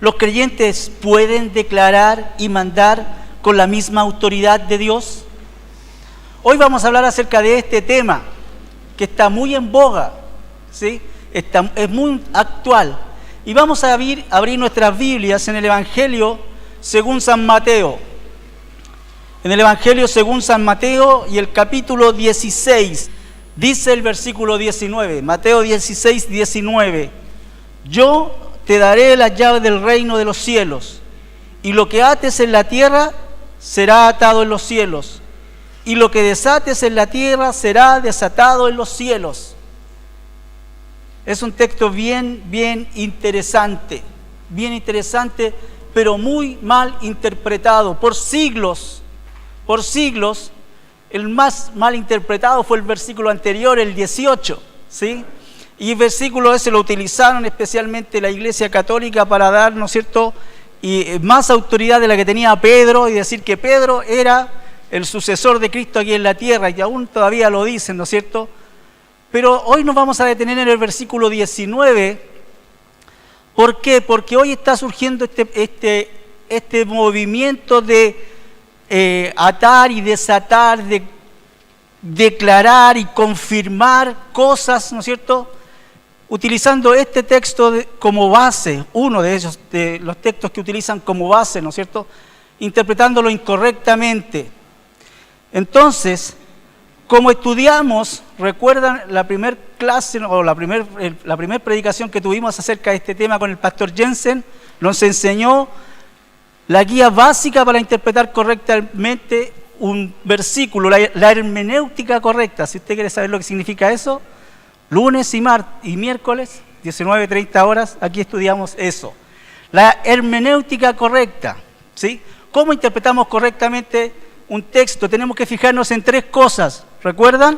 ¿Los creyentes pueden declarar y mandar con la misma autoridad de Dios? Hoy vamos a hablar acerca de este tema que está muy en boga, ¿sí? Es muy actual. Y vamos a abrir nuestras Biblias en el Evangelio según San Mateo. En el Evangelio según San Mateo y el capítulo 16, dice el versículo 19, Mateo 16, 19. Yo te daré las llaves del reino de los cielos, y lo que ates en la tierra será atado en los cielos, y lo que desates en la tierra será desatado en los cielos. Es un texto bien interesante, pero muy mal interpretado. Por siglos, el más mal interpretado fue el versículo anterior, el 18, ¿sí? Y el versículo ese lo utilizaron especialmente la Iglesia Católica para dar, ¿no es cierto?, y más autoridad de la que tenía Pedro, y decir que Pedro era el sucesor de Cristo aquí en la tierra, y aún todavía lo dicen, ¿no es cierto? Pero hoy nos vamos a detener en el versículo 19. ¿Por qué? Porque hoy está surgiendo este movimiento de atar y desatar, de declarar y confirmar cosas, ¿no es cierto?, utilizando este texto como base, uno de ellos, de los textos que utilizan como base, ¿no es cierto?, interpretándolo incorrectamente. Entonces, como estudiamos, recuerdan la primera clase o la primera predicación que tuvimos acerca de este tema con el pastor Jensen, nos enseñó la guía básica para interpretar correctamente un versículo, la hermenéutica correcta. Si usted quiere saber lo que significa eso, lunes y miércoles, 19:30 horas, aquí estudiamos eso. La hermenéutica correcta, ¿sí? ¿Cómo interpretamos correctamente un texto? Tenemos que fijarnos en tres cosas. ¿Recuerdan?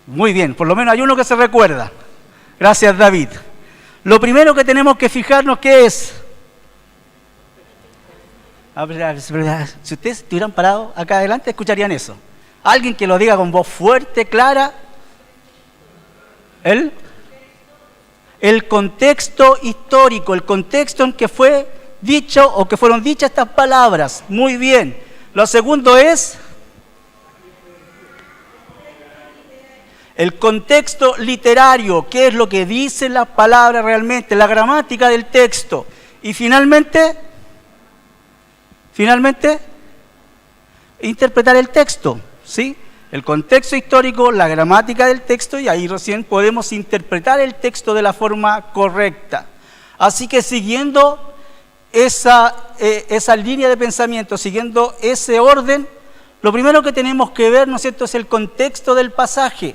Muy bien, por lo menos hay uno que se recuerda. Gracias, David. Lo primero que tenemos que fijarnos, ¿qué es? Si ustedes estuvieran parados acá adelante, escucharían eso. Alguien que lo diga con voz fuerte, clara. El contexto histórico, el contexto en que fue dicho o que fueron dichas estas palabras. Muy bien. Lo segundo es el contexto literario, qué es lo que dice la palabra realmente, la gramática del texto. Y finalmente, interpretar el texto, ¿sí? El contexto histórico, la gramática del texto, y ahí recién podemos interpretar el texto de la forma correcta. Así que siguiendo esa línea de pensamiento, siguiendo ese orden, lo primero que tenemos que ver, ¿no es cierto?, es el contexto del pasaje.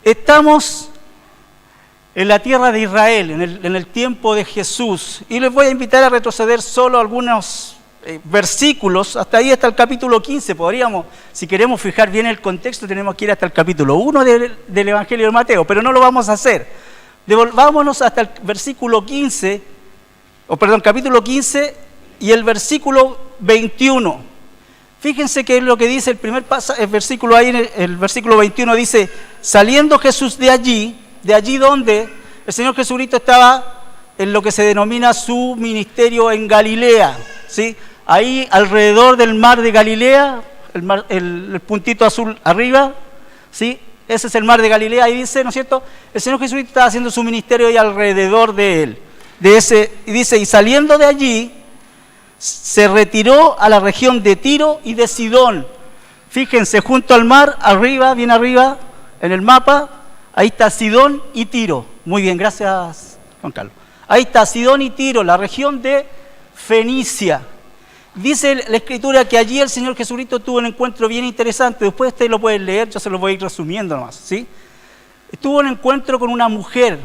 Estamos en la tierra de Israel, en el tiempo de Jesús, y les voy a invitar a retroceder solo algunos versículos, hasta ahí, hasta el capítulo 15. Podríamos, si queremos fijar bien el contexto, tenemos que ir hasta el capítulo 1 del Evangelio de Mateo, pero no lo vamos a hacer. Devolvámonos hasta el versículo 15, capítulo 15 y el versículo 21. Fíjense que es lo que dice el versículo ahí, el versículo 21 dice: saliendo Jesús de allí donde el Señor Jesucristo estaba en lo que se denomina su ministerio en Galilea, ¿sí? Ahí alrededor del mar de Galilea, el puntito azul arriba, ¿sí? Ese es el mar de Galilea, ahí dice, ¿no es cierto? El Señor Jesucristo estaba haciendo su ministerio ahí alrededor de él. Y dice, y saliendo de allí, se retiró a la región de Tiro y de Sidón. Fíjense, junto al mar, arriba, bien arriba, en el mapa, ahí está Sidón y Tiro. Muy bien, gracias, Juan Carlos. Ahí está Sidón y Tiro, la región de Fenicia. Dice la Escritura que allí el Señor Jesucristo tuvo un encuentro bien interesante. Después ustedes lo pueden leer, yo se lo voy a ir resumiendo nomás, ¿sí? Tuvo un encuentro con una mujer,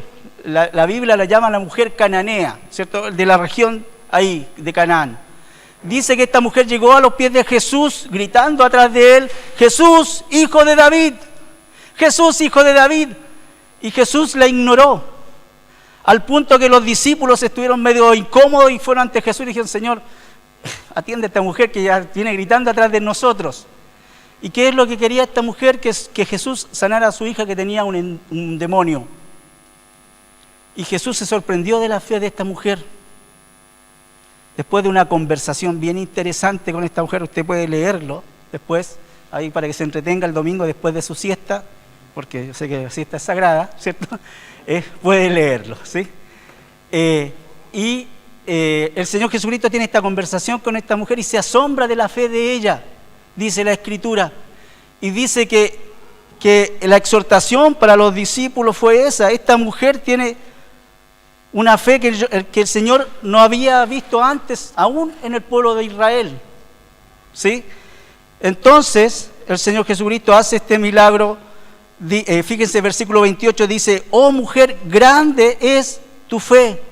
la Biblia la llama la mujer cananea, ¿cierto?, de la región ahí, de Canaán. Dice que esta mujer llegó a los pies de Jesús, gritando atrás de él: Jesús, hijo de David, Jesús, hijo de David. Y Jesús la ignoró, al punto que los discípulos estuvieron medio incómodos y fueron ante Jesús y dijeron: Señor, atiende a esta mujer que ya viene gritando atrás de nosotros. ¿Y qué es lo que quería esta mujer? Que Jesús sanara a su hija que tenía un demonio. Y Jesús se sorprendió de la fe de esta mujer. Después de una conversación bien interesante con esta mujer, usted puede leerlo después, ahí para que se entretenga el domingo después de su siesta, porque yo sé que la siesta es sagrada, ¿cierto? Puede leerlo, ¿sí? El Señor Jesucristo tiene esta conversación con esta mujer y se asombra de la fe de ella, dice la Escritura. Y dice que la exhortación para los discípulos fue esa: esta mujer tiene una fe que el Señor no había visto antes, aún en el pueblo de Israel, ¿sí? Entonces, el Señor Jesucristo hace este milagro. Fíjense, versículo 28 dice: oh mujer, grande es tu fe,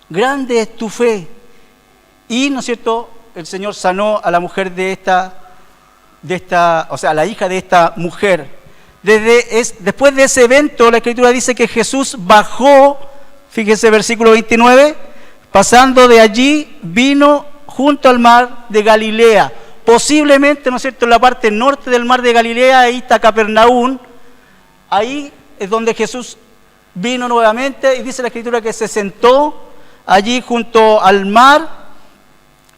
grande es tu fe. Y, ¿no es cierto?, el Señor sanó a la mujer o sea, a la hija de esta mujer. Después de ese evento, la Escritura dice que Jesús bajó, fíjense, versículo 29, pasando de allí, vino junto al mar de Galilea. Posiblemente, ¿no es cierto?, en la parte norte del mar de Galilea, ahí está Capernaum. Ahí es donde Jesús vino nuevamente, y dice la Escritura que se sentó allí junto al mar,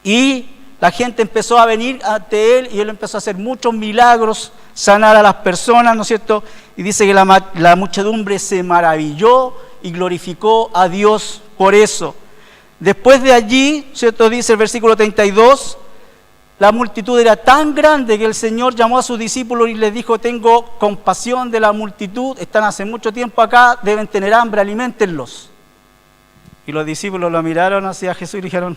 y la gente empezó a venir ante él, y él empezó a hacer muchos milagros, sanar a las personas, ¿no es cierto? Y dice que la muchedumbre se maravilló y glorificó a Dios por eso. Después de allí, ¿cierto?, dice el versículo 32, la multitud era tan grande que el Señor llamó a sus discípulos y les dijo: tengo compasión de la multitud, están hace mucho tiempo acá, deben tener hambre, aliméntenlos. Y los discípulos lo miraron hacia Jesús y dijeron: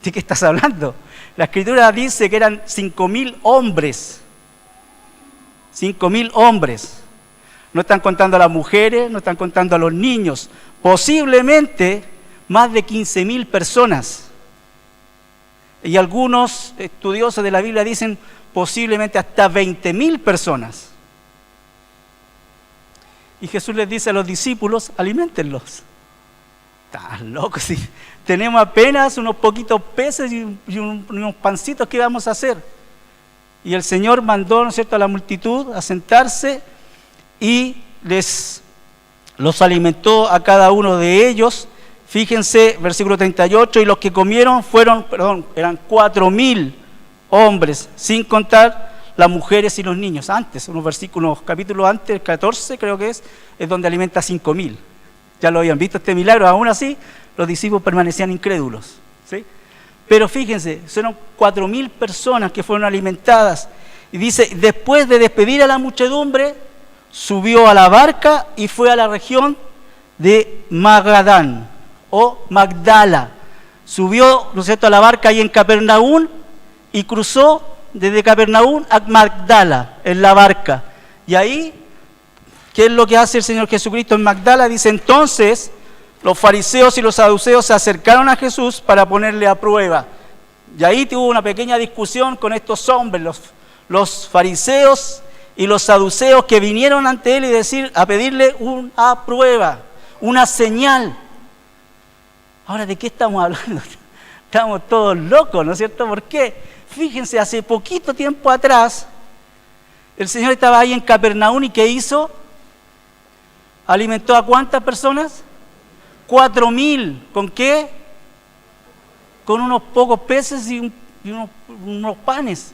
¿de qué estás hablando? La Escritura dice que eran 5.000 hombres. 5.000 hombres. No están contando a las mujeres, no están contando a los niños. Posiblemente más de 15.000 personas. Y algunos estudiosos de la Biblia dicen posiblemente hasta 20.000 personas. Y Jesús les dice a los discípulos: aliméntenlos. Están locos, sí. Tenemos apenas unos poquitos peces y unos pancitos, ¿qué vamos a hacer? Y el Señor mandó, ¿no es cierto?, a la multitud a sentarse y los alimentó a cada uno de ellos. Fíjense, versículo 38, y los que comieron eran 4.000 hombres, sin contar las mujeres y los niños. Antes, unos capítulos antes, el 14 creo que es donde alimenta a 5.000. Ya lo habían visto este milagro, aún así los discípulos permanecían incrédulos, ¿sí? Pero fíjense, fueron 4.000 personas que fueron alimentadas. Y dice: después de despedir a la muchedumbre, subió a la barca y fue a la región de Magadán o Magdala. Subió, ¿no es cierto?, a la barca ahí en Capernaum y cruzó desde Capernaum a Magdala en la barca. Y ahí, ¿qué es lo que hace el Señor Jesucristo en Magdala? Dice: entonces los fariseos y los saduceos se acercaron a Jesús para ponerle a prueba. Y ahí tuvo una pequeña discusión con estos hombres, los fariseos y los saduceos, que vinieron ante él a pedirle una prueba, una señal. Ahora, ¿de qué estamos hablando? Estamos todos locos, ¿no es cierto? ¿Por qué? Fíjense, hace poquito tiempo atrás, el Señor estaba ahí en Capernaum y ¿qué hizo? ¿Alimentó a cuántas personas? 4.000. ¿Con qué? Con unos pocos peces y unos panes.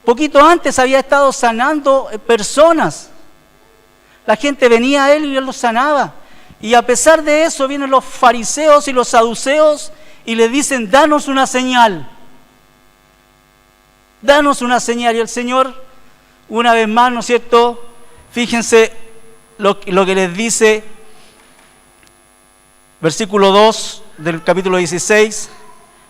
Poquito antes había estado sanando personas. La gente venía a él y él los sanaba. Y a pesar de eso vienen los fariseos y los saduceos y le dicen: danos una señal. Danos una señal. Y el Señor, una vez más, ¿no es cierto? Fíjense lo que les dice, versículo 2 del capítulo 16.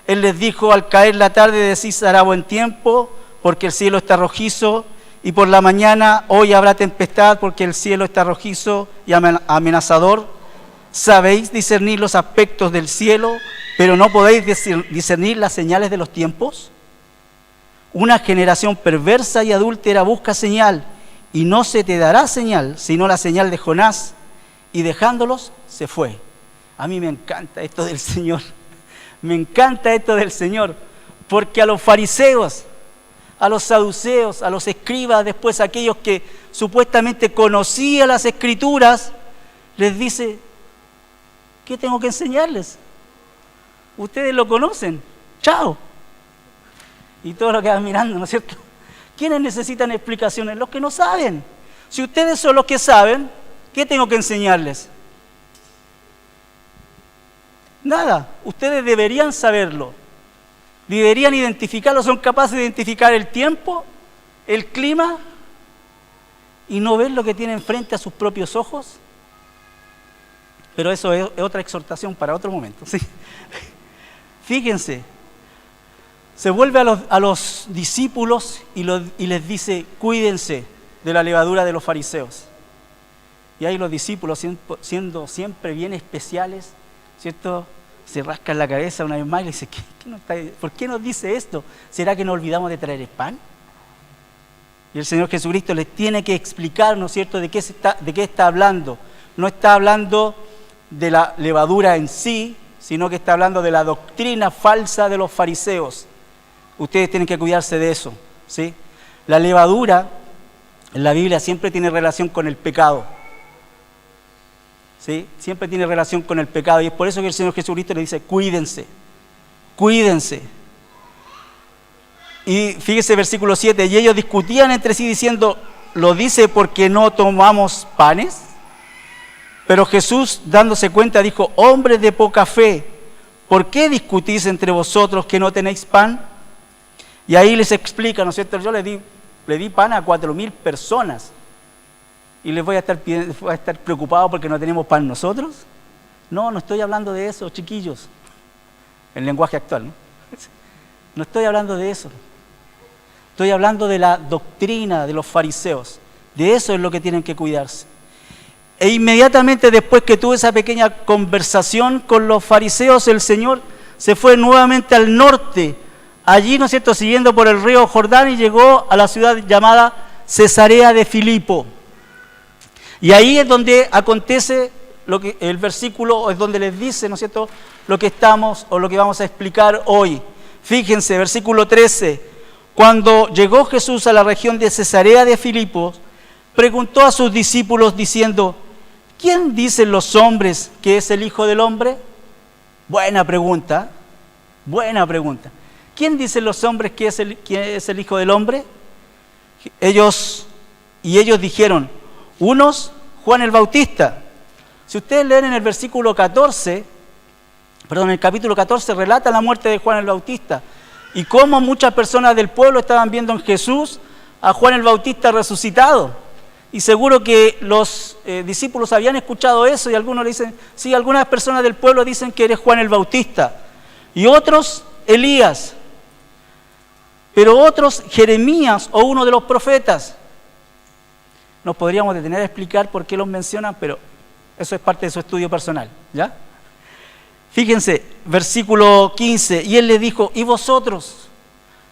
Él les dijo: al caer la tarde decís: hará buen tiempo, porque el cielo está rojizo, y por la mañana hoy habrá tempestad, porque el cielo está rojizo y amenazador. Sabéis discernir los aspectos del cielo, pero no podéis discernir las señales de los tiempos. Una generación perversa y adúltera busca señal, y no se te dará señal, sino la señal de Jonás. Y dejándolos, se fue. A mí me encanta esto del Señor. Me encanta esto del Señor, porque a los fariseos, a los saduceos, a los escribas, después a aquellos que supuestamente conocían las Escrituras, les dice, ¿qué tengo que enseñarles? Ustedes lo conocen, chao. Y todos lo quedan mirando, ¿no es cierto? ¿Quiénes necesitan explicaciones? Los que no saben. Si ustedes son los que saben, ¿qué tengo que enseñarles? Nada, ustedes deberían saberlo. Deberían identificarlo, son capaces de identificar el tiempo, el clima, y no ver lo que tienen frente a sus propios ojos. Pero eso es otra exhortación para otro momento, ¿sí? Fíjense, se vuelve a los discípulos y les dice, cuídense de la levadura de los fariseos. Y ahí los discípulos, siendo siempre bien especiales, ¿cierto?, se rascan la cabeza una vez más y le dicen, ¿por qué nos dice esto? ¿Será que nos olvidamos de traer el pan? Y el Señor Jesucristo les tiene que explicar, ¿no es cierto?, de qué está hablando. No está hablando de la levadura en sí, sino que está hablando de la doctrina falsa de los fariseos. Ustedes tienen que cuidarse de eso, ¿sí? La levadura en la Biblia siempre tiene relación con el pecado, ¿sí? Siempre tiene relación con el pecado, y es por eso que el Señor Jesucristo le dice, cuídense, cuídense. Y fíjese versículo 7, y ellos discutían entre sí diciendo, ¿lo dice porque no tomamos panes? Pero Jesús, dándose cuenta, dijo, hombres de poca fe, ¿por qué discutís entre vosotros que no tenéis pan? Y ahí les explica, ¿no es cierto? Yo le di pan a 4.000 personas y les voy a estar preocupado porque no tenemos pan nosotros. No estoy hablando de eso, chiquillos, en lenguaje actual, ¿no? No estoy hablando de eso. Estoy hablando de la doctrina de los fariseos. De eso es lo que tienen que cuidarse. E inmediatamente después que tuvo esa pequeña conversación con los fariseos, el Señor se fue nuevamente al norte, allí, ¿no es cierto?, siguiendo por el río Jordán, y llegó a la ciudad llamada Cesarea de Filipo. Y ahí es donde acontece el versículo, es donde les dice, ¿no es cierto?, lo que vamos a explicar hoy. Fíjense, versículo 13, cuando llegó Jesús a la región de Cesarea de Filipo, preguntó a sus discípulos diciendo, ¿quién dicen los hombres que es el Hijo del Hombre? Buena pregunta, buena pregunta. ¿Quién dicen los hombres que es el Hijo del Hombre? Ellos dijeron, unos, Juan el Bautista. Si ustedes leen en el capítulo 14, relata la muerte de Juan el Bautista y cómo muchas personas del pueblo estaban viendo en Jesús a Juan el Bautista resucitado. Y seguro que los discípulos habían escuchado eso, y algunos le dicen, sí, algunas personas del pueblo dicen que eres Juan el Bautista, y otros Elías, pero otros Jeremías o uno de los profetas. Nos podríamos detener a explicar por qué los mencionan, pero eso es parte de su estudio personal, ¿ya? Fíjense, versículo 15, y él les dijo, ¿y vosotros?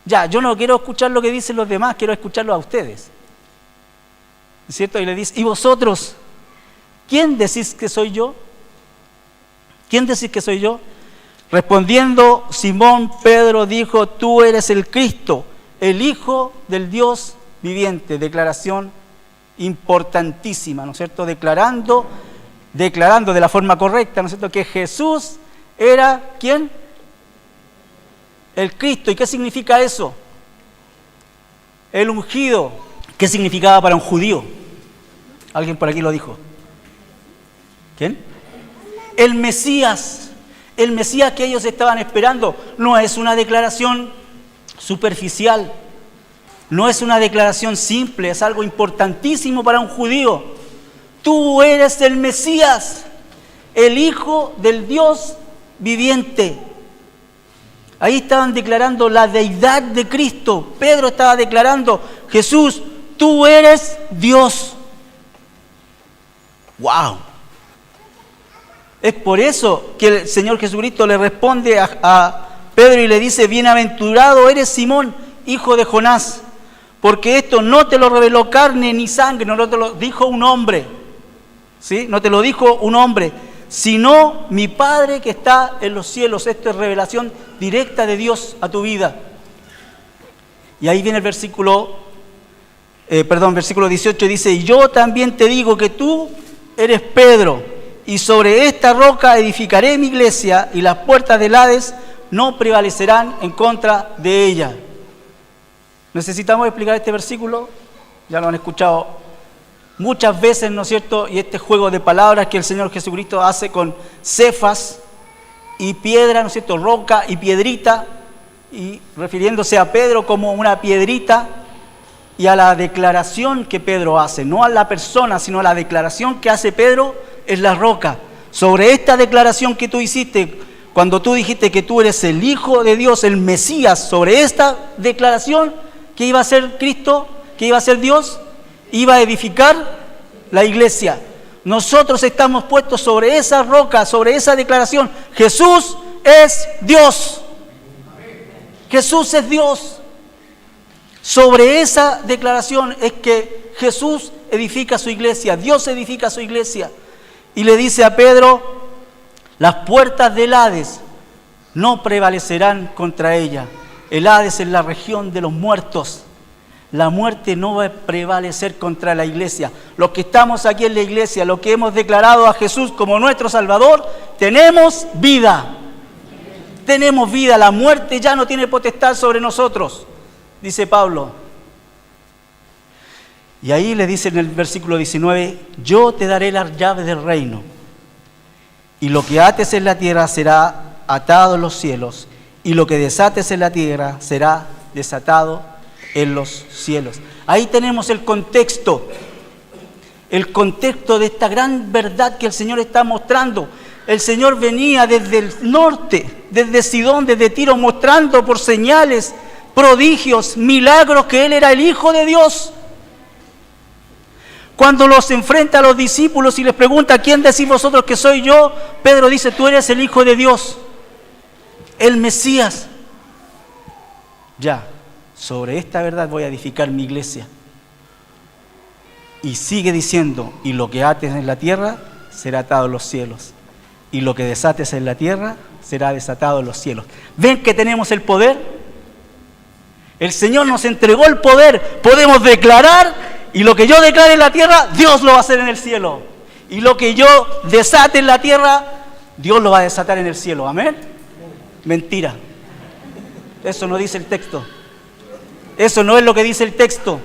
Ya, yo no quiero escuchar lo que dicen los demás, quiero escucharlo a ustedes, ¿cierto? Y le dice, ¿y vosotros? ¿Quién decís que soy yo? ¿Quién decís que soy yo? Respondiendo Simón Pedro dijo, tú eres el Cristo, el Hijo del Dios viviente. Declaración importantísima, ¿no es cierto? Declarando de la forma correcta, ¿no es cierto?, que Jesús era, ¿quién? El Cristo. ¿Y qué significa eso? El ungido. ¿Qué significaba para un judío? Alguien por aquí lo dijo. ¿Quién? El Mesías que ellos estaban esperando. No es una declaración superficial, no es una declaración simple, es algo importantísimo para un judío. Tú eres el Mesías, el Hijo del Dios viviente. Ahí estaban declarando la deidad de Cristo. Pedro estaba declarando, Jesús, tú eres Dios. ¡Wow! Es por eso que el Señor Jesucristo le responde a Pedro y le dice, bienaventurado eres Simón, hijo de Jonás, porque esto no te lo reveló carne ni sangre, no te lo dijo un hombre, ¿sí? No te lo dijo un hombre, sino mi Padre que está en los cielos. Esto es revelación directa de Dios a tu vida. Y ahí viene el versículo 18 dice, y yo también te digo que tú eres Pedro, y sobre esta roca edificaré mi iglesia, y las puertas del Hades no prevalecerán en contra de ella. ¿Necesitamos explicar este versículo? Ya lo han escuchado muchas veces, ¿no es cierto? Y este juego de palabras que el Señor Jesucristo hace con Cefas y piedra, ¿no es cierto? Roca y piedrita, y refiriéndose a Pedro como una piedrita, y a la declaración que Pedro hace, no a la persona, sino a la declaración que hace Pedro, es la roca. Sobre esta declaración que tú hiciste, cuando tú dijiste que tú eres el Hijo de Dios, el Mesías, sobre esta declaración que iba a ser Cristo, que iba a ser Dios, iba a edificar la iglesia. Nosotros estamos puestos sobre esa roca, sobre esa declaración. Jesús es Dios. Jesús es Dios. Sobre esa declaración es que Jesús edifica su iglesia, Dios edifica su iglesia. Y le dice a Pedro, las puertas del Hades no prevalecerán contra ella. El Hades es la región de los muertos. La muerte no va a prevalecer contra la iglesia. Los que estamos aquí en la iglesia, los que hemos declarado a Jesús como nuestro Salvador, tenemos vida. Tenemos vida, la muerte ya no tiene potestad sobre nosotros, dice Pablo. Y ahí le dice en el versículo 19, yo te daré las llaves del reino, y lo que ates en la tierra será atado en los cielos, y lo que desates en la tierra será desatado en los cielos. Ahí tenemos el contexto de esta gran verdad que el Señor está mostrando. El Señor venía desde el norte, desde Sidón, desde Tiro, mostrando por señales, prodigios, milagros que Él era el Hijo de Dios. Cuando los enfrenta a los discípulos y les pregunta, ¿quién decís vosotros que soy yo? Pedro dice, tú eres el Hijo de Dios, el Mesías. Ya, sobre esta verdad voy a edificar mi iglesia. Y sigue diciendo, y lo que ates en la tierra será atado en los cielos, y lo que desates en la tierra será desatado en los cielos. ¿Ven que tenemos el poder? El Señor nos entregó el poder, podemos declarar, y lo que yo declare en la tierra, Dios lo va a hacer en el cielo. Y lo que yo desate en la tierra, Dios lo va a desatar en el cielo. ¿Amén? Mentira. Eso no dice el texto. Eso no es lo que dice el texto.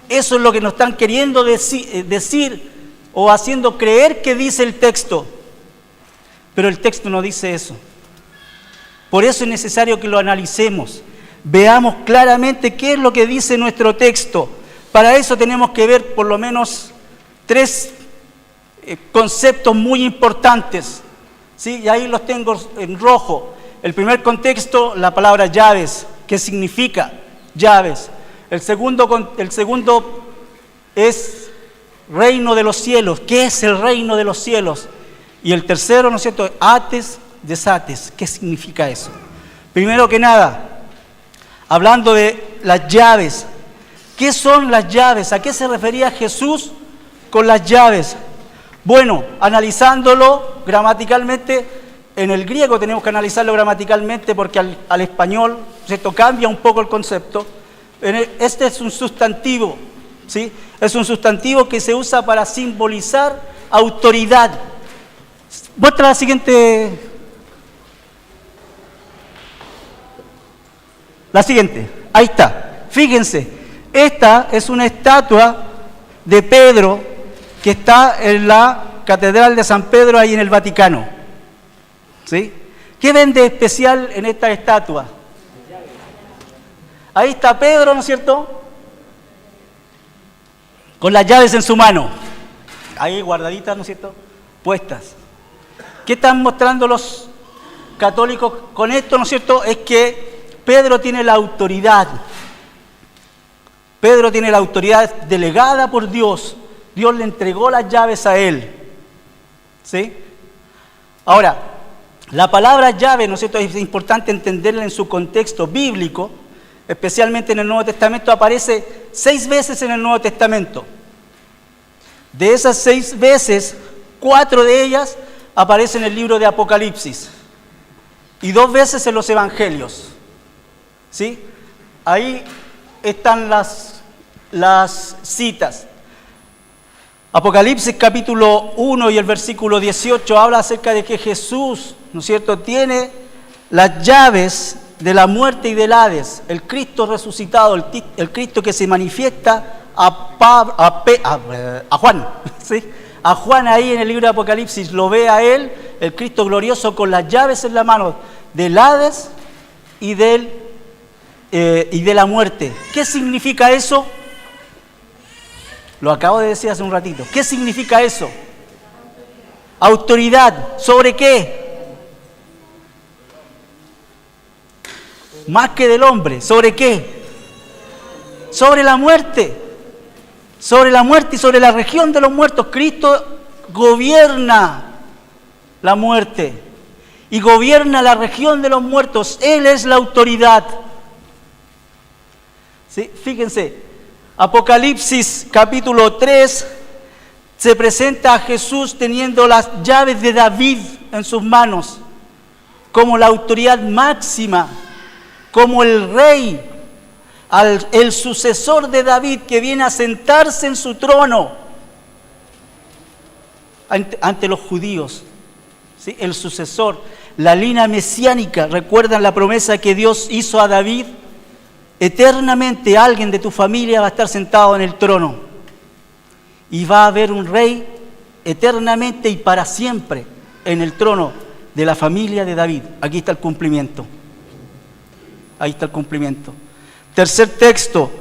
Eso es lo que nos están queriendo decir o haciendo creer que dice el texto. Pero el texto no dice eso. Por eso es necesario que lo analicemos. Veamos claramente qué es lo que dice nuestro texto. Para eso tenemos que ver por lo menos 3 conceptos muy importantes, ¿sí? Y ahí los tengo en rojo. El primer contexto, la palabra llaves. ¿Qué significa llaves? El segundo es reino de los cielos. ¿Qué es el reino de los cielos? Y el tercero, ¿no es cierto? Ates, desates. ¿Qué significa eso? Primero que nada, hablando de las llaves. ¿Qué son las llaves? ¿A qué se refería Jesús con las llaves? Bueno, analizándolo gramaticalmente, en el griego tenemos que analizarlo gramaticalmente porque al español, ¿cierto?, cambia un poco el concepto. Este es un sustantivo, ¿sí? Es un sustantivo que se usa para simbolizar autoridad. Muestra la siguiente. La siguiente. Ahí está. Fíjense. Esta es una estatua de Pedro que está en la Catedral de San Pedro, ahí en el Vaticano. ¿Sí? ¿Qué ven de especial en esta estatua? Ahí está Pedro, ¿no es cierto? Con las llaves en su mano. Ahí guardaditas, ¿no es cierto? Puestas. ¿Qué están mostrando los católicos con esto, ¿no es cierto? Es que Pedro tiene la autoridad. Pedro tiene la autoridad delegada por Dios. Dios le entregó las llaves a él. ¿Sí? Ahora, la palabra llave, ¿no es cierto?, es importante entenderla en su contexto bíblico, especialmente en el Nuevo Testamento. Aparece 6 veces en el Nuevo Testamento. De esas 6 veces, 4 de ellas aparecen en el libro de Apocalipsis y 2 veces en los Evangelios. ¿Sí? ahí están las citas. Apocalipsis capítulo 1 y el versículo 18 habla acerca de que Jesús, ¿no es cierto?, tiene las llaves de la muerte y del Hades, el Cristo resucitado, el Cristo que se manifiesta a Juan, ¿sí? A Juan ahí en el libro de Apocalipsis, lo ve a él, el Cristo glorioso con las llaves en la mano del Hades y de la muerte. ¿Qué significa eso? Lo acabo de decir hace un ratito. ¿Qué significa eso? Autoridad. ¿Sobre qué? Más que del hombre. ¿Sobre qué? Sobre la muerte. Sobre la muerte y sobre la región de los muertos. Cristo gobierna la muerte y gobierna la región de los muertos. Él es la autoridad. ¿Sí? Fíjense. Apocalipsis capítulo 3 se presenta a Jesús teniendo las llaves de David en sus manos, como la autoridad máxima, como el rey, el sucesor de David que viene a sentarse en su trono ante los judíos. ¿Sí? El sucesor, la línea mesiánica. ¿Recuerdan la promesa que Dios hizo a David? Eternamente alguien de tu familia va a estar sentado en el trono y va a haber un rey eternamente y para siempre en el trono de la familia de David. Aquí está el cumplimiento. Ahí está el cumplimiento. Tercer texto,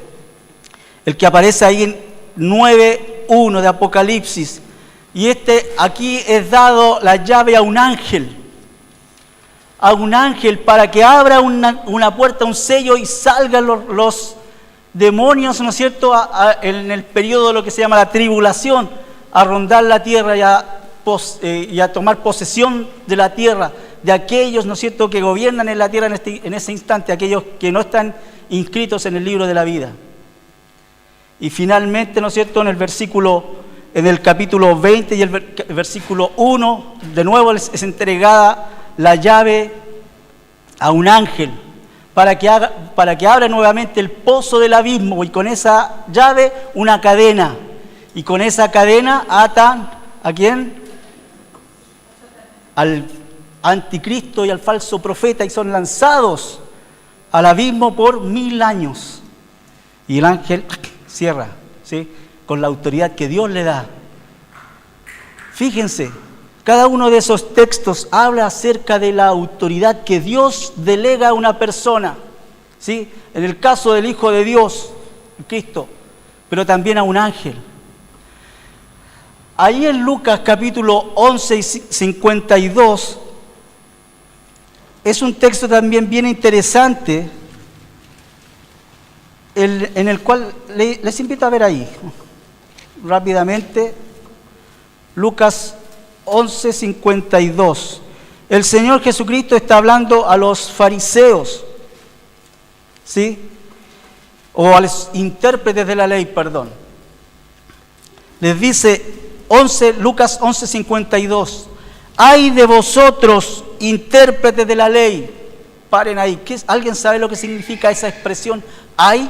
el que aparece ahí en 9:1 de Apocalipsis. Y aquí es dado la llave a un ángel. A un ángel para que abra una puerta, un sello y salgan los demonios, ¿no es cierto?, en el periodo de lo que se llama la tribulación, a rondar la tierra y a tomar posesión de la tierra, de aquellos, ¿no es cierto?, que gobiernan en la tierra en ese instante, aquellos que no están inscritos en el libro de la vida. Y finalmente, ¿no es cierto?, en el capítulo 20 y el versículo 1, de nuevo es entregada la llave a un ángel para que abra nuevamente el pozo del abismo, y con esa llave una cadena, y con esa cadena atan ¿a quién? Al anticristo y al falso profeta, y son lanzados al abismo por 1000 años, y el ángel cierra, ¿sí?, con la autoridad que Dios le da. Fíjense, cada uno de esos textos habla acerca de la autoridad que Dios delega a una persona, ¿sí? En el caso del Hijo de Dios, Cristo, pero también a un ángel. Ahí en Lucas capítulo 11 y 52, es un texto también bien interesante, en el cual les invito a ver ahí, rápidamente, Lucas 11:52. El Señor Jesucristo está hablando a los fariseos, ¿sí? O a los intérpretes de la ley, perdón. Les dice Lucas 11:52. Ay de vosotros, intérpretes de la ley. Paren ahí. ¿Alguien sabe lo que significa esa expresión? Ay.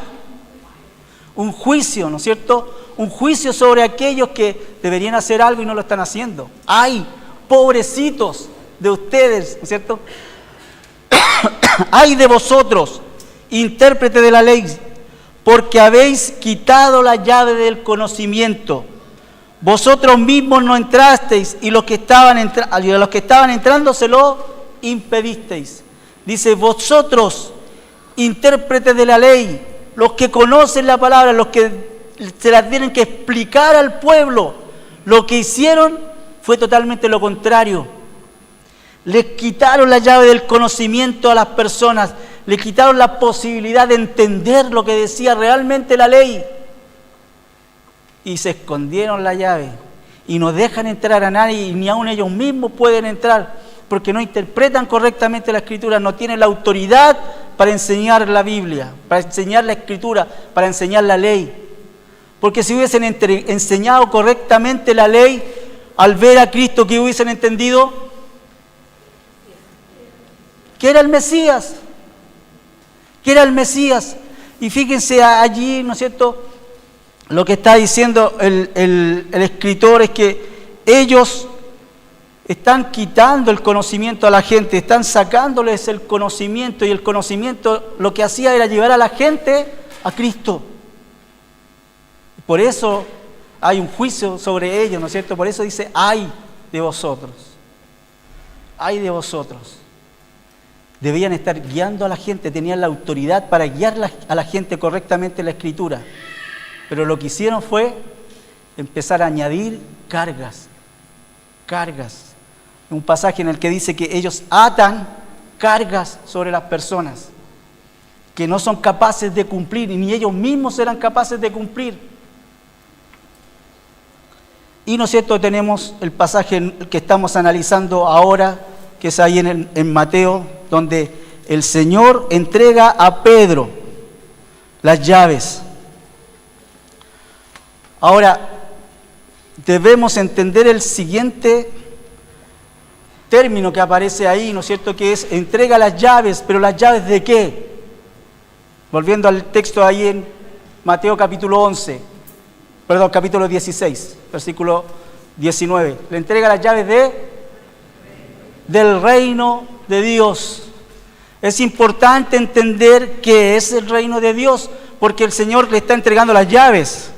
Un juicio, ¿no es cierto? Un juicio sobre aquellos que deberían hacer algo y no lo están haciendo. ¡Ay, pobrecitos de ustedes! ¿No es cierto? ¡Ay de vosotros, intérprete de la ley! Porque habéis quitado la llave del conocimiento. Vosotros mismos no entrasteis y los que estaban entrando se lo impedisteis. Dice, vosotros, intérpretes de la ley, los que conocen la palabra, los que se la tienen que explicar al pueblo, lo que hicieron fue totalmente lo contrario. Les quitaron la llave del conocimiento a las personas, les quitaron la posibilidad de entender lo que decía realmente la ley, y se escondieron la llave y no dejan entrar a nadie, y ni aun ellos mismos pueden entrar porque no interpretan correctamente la Escritura, no tienen la autoridad para enseñar la Biblia, para enseñar la Escritura, para enseñar la ley. Porque si hubiesen enseñado correctamente la ley, al ver a Cristo, ¿qué hubiesen entendido? Que era el Mesías. Que era el Mesías. Y fíjense allí, ¿no es cierto?, lo que está diciendo el escritor es que ellos están quitando el conocimiento a la gente, están sacándoles el conocimiento, y el conocimiento lo que hacía era llevar a la gente a Cristo. Por eso hay un juicio sobre ellos, ¿no es cierto? Por eso dice, ¡ay de vosotros! ¡Ay de vosotros! Debían estar guiando a la gente, tenían la autoridad para guiar a la gente correctamente en la Escritura. Pero lo que hicieron fue empezar a añadir cargas. Un pasaje en el que dice que ellos atan cargas sobre las personas que no son capaces de cumplir, y ni ellos mismos eran capaces de cumplir. Y, ¿no es cierto?, tenemos el pasaje que estamos analizando ahora, que es ahí en Mateo, donde el Señor entrega a Pedro las llaves. Ahora, debemos entender el siguiente término que aparece ahí, ¿no es cierto?, que es entrega las llaves, pero ¿las llaves de qué? Volviendo al texto ahí en Mateo capítulo 16, versículo 19. Le entrega las llaves del reino de Dios. Es importante entender qué es el reino de Dios, porque el Señor le está entregando las llaves.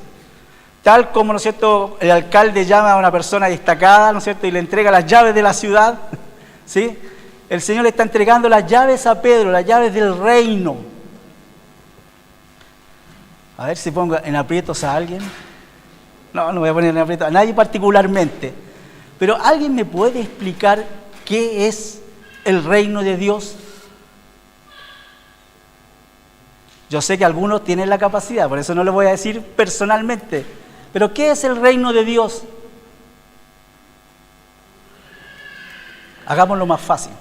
Tal como, ¿no es cierto?, el alcalde llama a una persona destacada, ¿no es cierto?, y le entrega las llaves de la ciudad, ¿sí? El Señor le está entregando las llaves a Pedro, las llaves del reino. A ver si pongo en aprietos a alguien. No voy a poner en aprietos a nadie particularmente. Pero ¿alguien me puede explicar qué es el reino de Dios? Yo sé que algunos tienen la capacidad, por eso no lo voy a decir personalmente. Pero ¿qué es el reino de Dios? Hagámoslo más fácil.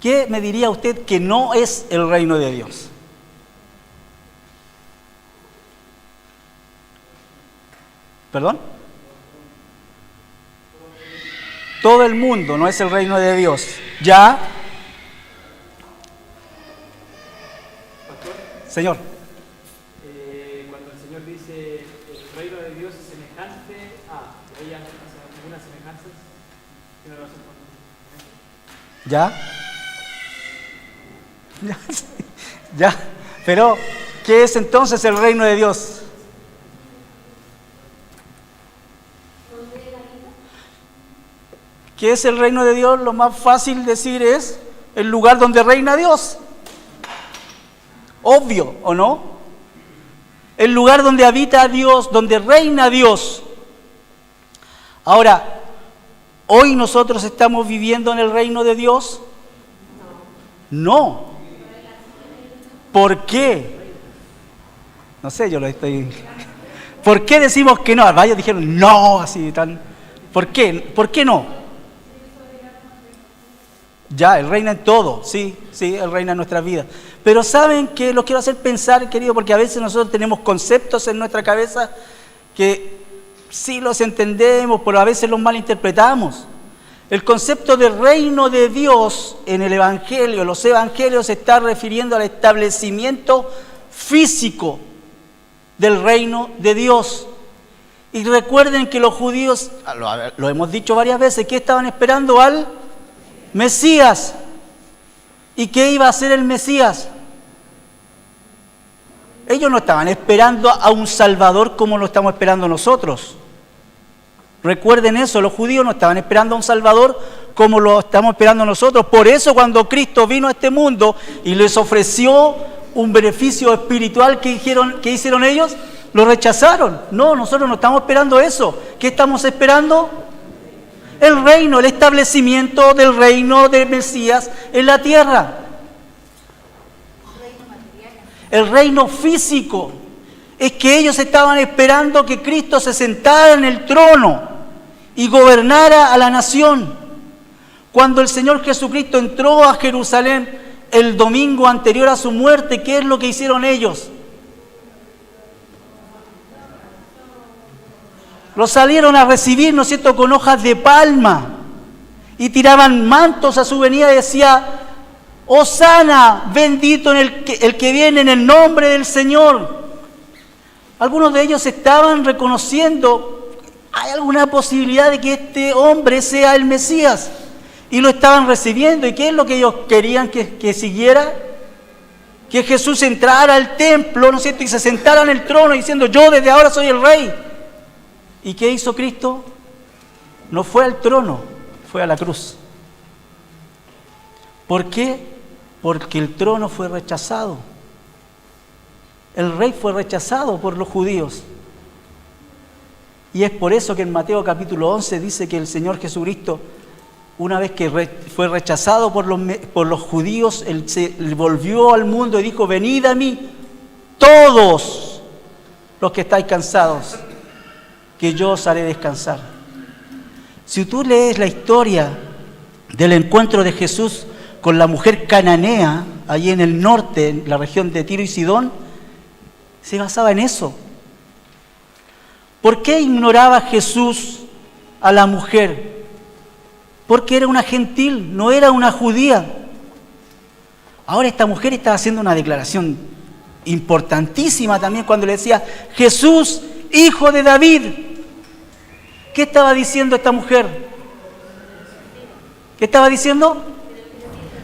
¿Qué me diría usted que no es el reino de Dios? ¿Perdón? Todo el mundo no es el reino de Dios. ¿Ya? Señor. Cuando el Señor dice el reino de Dios es semejante a, ¿hay alguna semejanza? ¿Tiene razón? ¿Ya? ¿Ya? Pero, ¿qué es entonces el reino de Dios? ¿Qué es el reino de Dios? Lo más fácil decir es el lugar donde reina Dios. Obvio, ¿o no? El lugar donde habita Dios, donde reina Dios. Ahora, ¿hoy nosotros estamos viviendo en el reino de Dios? No. ¿Por qué? No sé, yo lo estoy... ¿Por qué decimos que no? Varios dijeron no, así tan... ¿Por qué? ¿Por qué no? Ya, Él reina en todo, sí, Él reina en nuestras vidas. Pero ¿saben qué? Los quiero hacer pensar, querido, porque a veces nosotros tenemos conceptos en nuestra cabeza que sí los entendemos, pero a veces los malinterpretamos. El concepto de reino de Dios en el Evangelio, los Evangelios, se está refiriendo al establecimiento físico del reino de Dios. Y recuerden que los judíos, lo hemos dicho varias veces, que estaban esperando al Mesías. ¿Y qué iba a hacer el Mesías? Ellos no estaban esperando a un Salvador como lo estamos esperando nosotros. Recuerden eso, los judíos no estaban esperando a un Salvador como lo estamos esperando nosotros. Por eso cuando Cristo vino a este mundo y les ofreció un beneficio espiritual, ¿qué hicieron ellos? Lo rechazaron. No, nosotros no estamos esperando eso. ¿Qué estamos esperando? El reino, el establecimiento del reino del Mesías en la tierra. El reino físico. Es que ellos estaban esperando que Cristo se sentara en el trono y gobernara a la nación. Cuando el Señor Jesucristo entró a Jerusalén el domingo anterior a su muerte, ¿qué es lo que hicieron ellos? Lo salieron a recibir, ¿no es cierto?, con hojas de palma, y tiraban mantos a su venida y decía: Hosana, bendito el que viene en el nombre del Señor. Algunos de ellos estaban reconociendo, hay alguna posibilidad de que este hombre sea el Mesías. Y lo estaban recibiendo. ¿Y qué es lo que ellos querían que siguiera? Que Jesús entrara al templo, ¿no es cierto? Y se sentara en el trono diciendo, yo desde ahora soy el rey. ¿Y qué hizo Cristo? No fue al trono, fue a la cruz. ¿Por qué? Porque el trono fue rechazado. El rey fue rechazado por los judíos. Y es por eso que en Mateo capítulo 11 dice que el Señor Jesucristo, una vez que fue rechazado por los judíos, Él se volvió al mundo y dijo, venid a mí todos los que estáis cansados, que yo os haré descansar. Si tú lees la historia del encuentro de Jesús con la mujer cananea, allí en el norte, en la región de Tiro y Sidón, se basaba en eso. ¿Por qué ignoraba Jesús a la mujer? Porque era una gentil, no era una judía. Ahora esta mujer estaba haciendo una declaración importantísima también cuando le decía, Jesús, hijo de David. ¿Qué estaba diciendo esta mujer? ¿Qué estaba diciendo?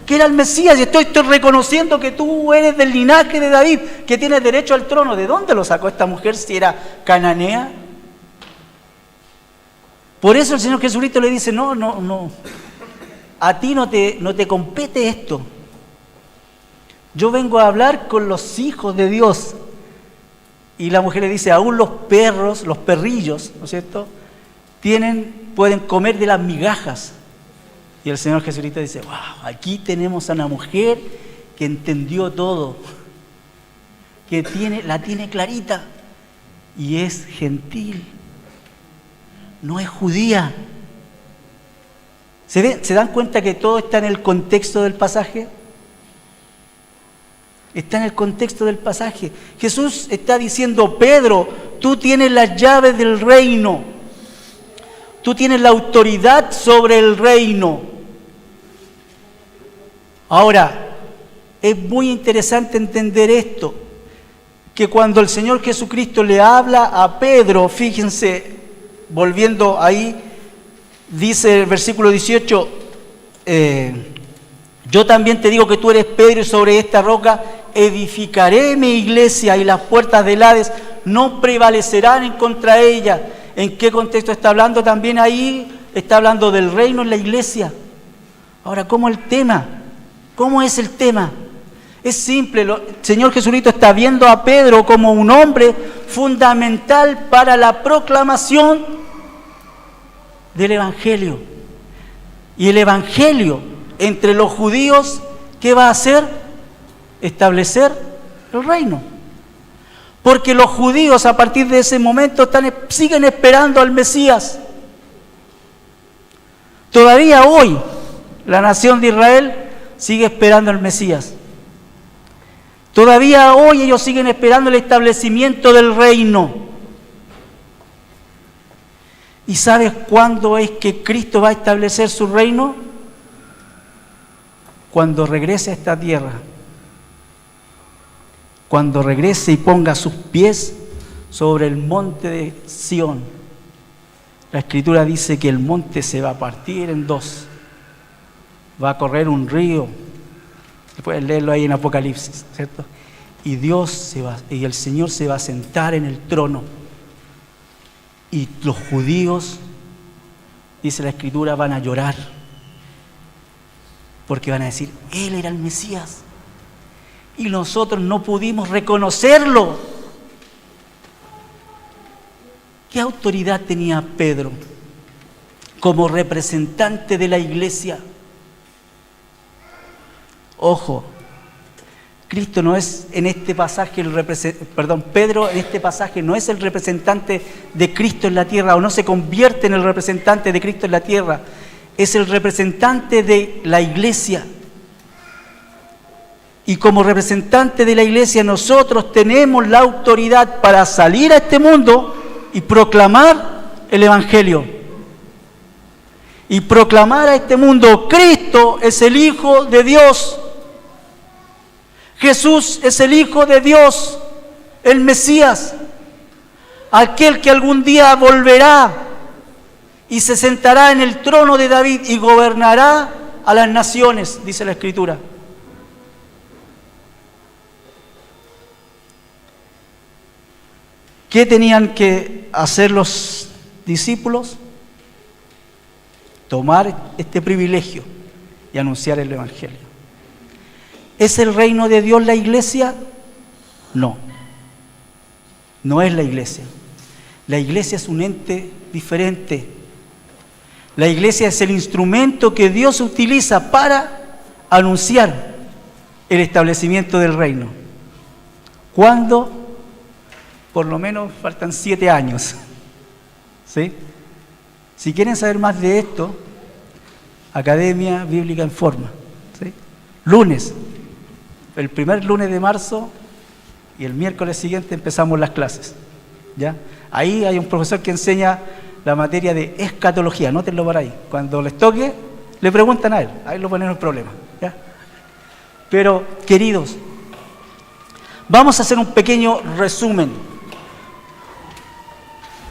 Que era el Mesías. Y estoy reconociendo que tú eres del linaje de David, que tienes derecho al trono. ¿De dónde lo sacó esta mujer si era cananea? Por eso el Señor Jesucristo le dice, no, a ti no te compete esto. Yo vengo a hablar con los hijos de Dios. Y la mujer le dice, aún los perros, los perrillos, ¿no es cierto?, pueden comer de las migajas. Y el Señor Jesucristo dice, wow, aquí tenemos a una mujer que entendió todo, que la tiene clarita y es gentil, no es judía. ¿Se dan cuenta que todo está en el contexto del pasaje? Está en el contexto del pasaje. Jesús está diciendo, Pedro, tú tienes las llaves del reino. Tú tienes la autoridad sobre el reino. Ahora, es muy interesante entender esto, que cuando el Señor Jesucristo le habla a Pedro, fíjense, volviendo ahí, dice el versículo 18, yo también te digo que tú eres Pedro y sobre esta roca edificaré mi iglesia y las puertas del Hades no prevalecerán en contra ella. ¿En qué contexto está hablando? También ahí está hablando del reino en la iglesia. Ahora, ¿cómo el tema? ¿Cómo es el tema? Es simple, el Señor Jesucristo está viendo a Pedro como un hombre fundamental para la proclamación del Evangelio. Y el Evangelio entre los judíos, ¿qué va a hacer? Establecer el reino. Porque los judíos a partir de ese momento siguen esperando al Mesías. Todavía hoy la nación de Israel sigue esperando al Mesías. Todavía hoy ellos siguen esperando el establecimiento del reino. ¿Y sabes cuándo es que Cristo va a establecer su reino? Cuando regrese a esta tierra. Cuando regrese y ponga sus pies sobre el monte de Sión. La Escritura dice que el monte se va a partir en dos. Va a correr un río. Pueden leerlo ahí en Apocalipsis, ¿cierto? Y el Señor se va a sentar en el trono. Y los judíos, dice la Escritura, van a llorar. Porque van a decir, Él era el Mesías. Y nosotros no pudimos reconocerlo. ¿Qué autoridad tenía Pedro como representante de la iglesia? Ojo, Cristo no es en este pasaje Pedro en este pasaje no es el representante de Cristo en la tierra, o no se convierte en el representante de Cristo en la tierra, es el representante de la iglesia. Y como representante de la iglesia nosotros tenemos la autoridad para salir a este mundo y proclamar el Evangelio. Y proclamar a este mundo, Cristo es el Hijo de Dios. Jesús es el Hijo de Dios, el Mesías, aquel que algún día volverá y se sentará en el trono de David y gobernará a las naciones, dice la Escritura. ¿Qué tenían que hacer los discípulos? Tomar este privilegio y anunciar el Evangelio. ¿Es el reino de Dios la iglesia? No, no es la iglesia. La iglesia es un ente diferente. La iglesia es el instrumento que Dios utiliza para anunciar el establecimiento del reino. ¿Cuándo? Por lo menos faltan 7 años. ¿Sí? Si quieren saber más de esto, Academia Bíblica Informa. ¿Sí? Lunes, el primer lunes de marzo y el miércoles siguiente empezamos las clases. ¿Ya? Ahí hay un profesor que enseña la materia de escatología, anótenlo por ahí. Cuando les toque, le preguntan a él, ahí lo ponen en problema. ¿Ya? Pero, queridos, vamos a hacer un pequeño resumen.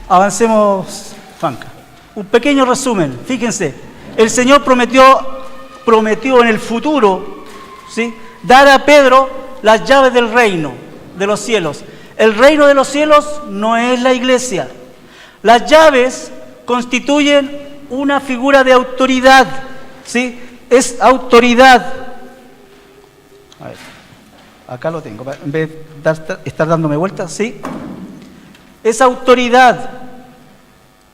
Avancemos, Fanca. Un pequeño resumen, fíjense. El Señor prometió en el futuro, ¿sí?, dar a Pedro las llaves del reino de los cielos. El reino de los cielos no es la iglesia. Las llaves constituyen una figura de autoridad, ¿sí? Es autoridad. A ver, acá lo tengo, en vez de estar dándome vueltas, ¿sí? Es autoridad.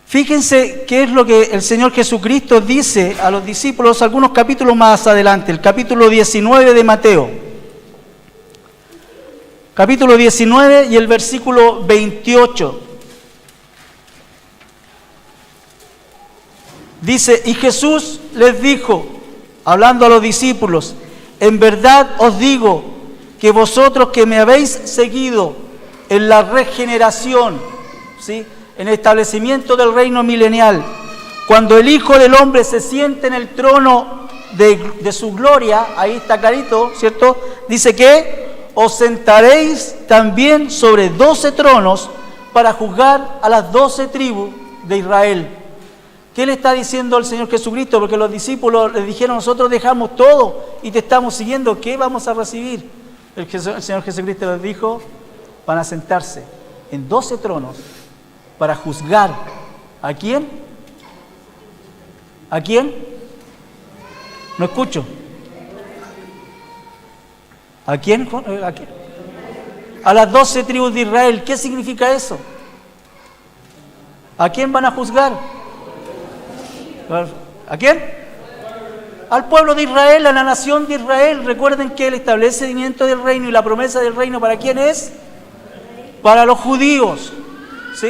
Fíjense qué es lo que el Señor Jesucristo dice a los discípulos algunos capítulos más adelante, el capítulo 19 de Mateo. Capítulo 19 y el versículo 28. Dice, y Jesús les dijo, hablando a los discípulos, en verdad os digo que vosotros que me habéis seguido en la regeneración, ¿sí?, en el establecimiento del reino milenial, cuando el Hijo del Hombre se siente en el trono de su gloria, ahí está clarito, ¿cierto? Dice que os sentaréis también sobre 12 tronos para juzgar a las 12 tribus de Israel. ¿Qué le está diciendo el Señor Jesucristo? Porque los discípulos le dijeron, nosotros dejamos todo y te estamos siguiendo, ¿qué vamos a recibir? El Señor Jesucristo les dijo, van a sentarse en 12 tronos para juzgar. ¿A quién? ¿A quién? No escucho. ¿A quién? ¿A quién? A las 12 tribus de Israel. ¿Qué significa eso? ¿A quién van a juzgar? ¿A quién? Al pueblo de Israel, a la nación de Israel. Recuerden que el establecimiento del reino y la promesa del reino, ¿para quién es? Para los judíos. ¿Sí?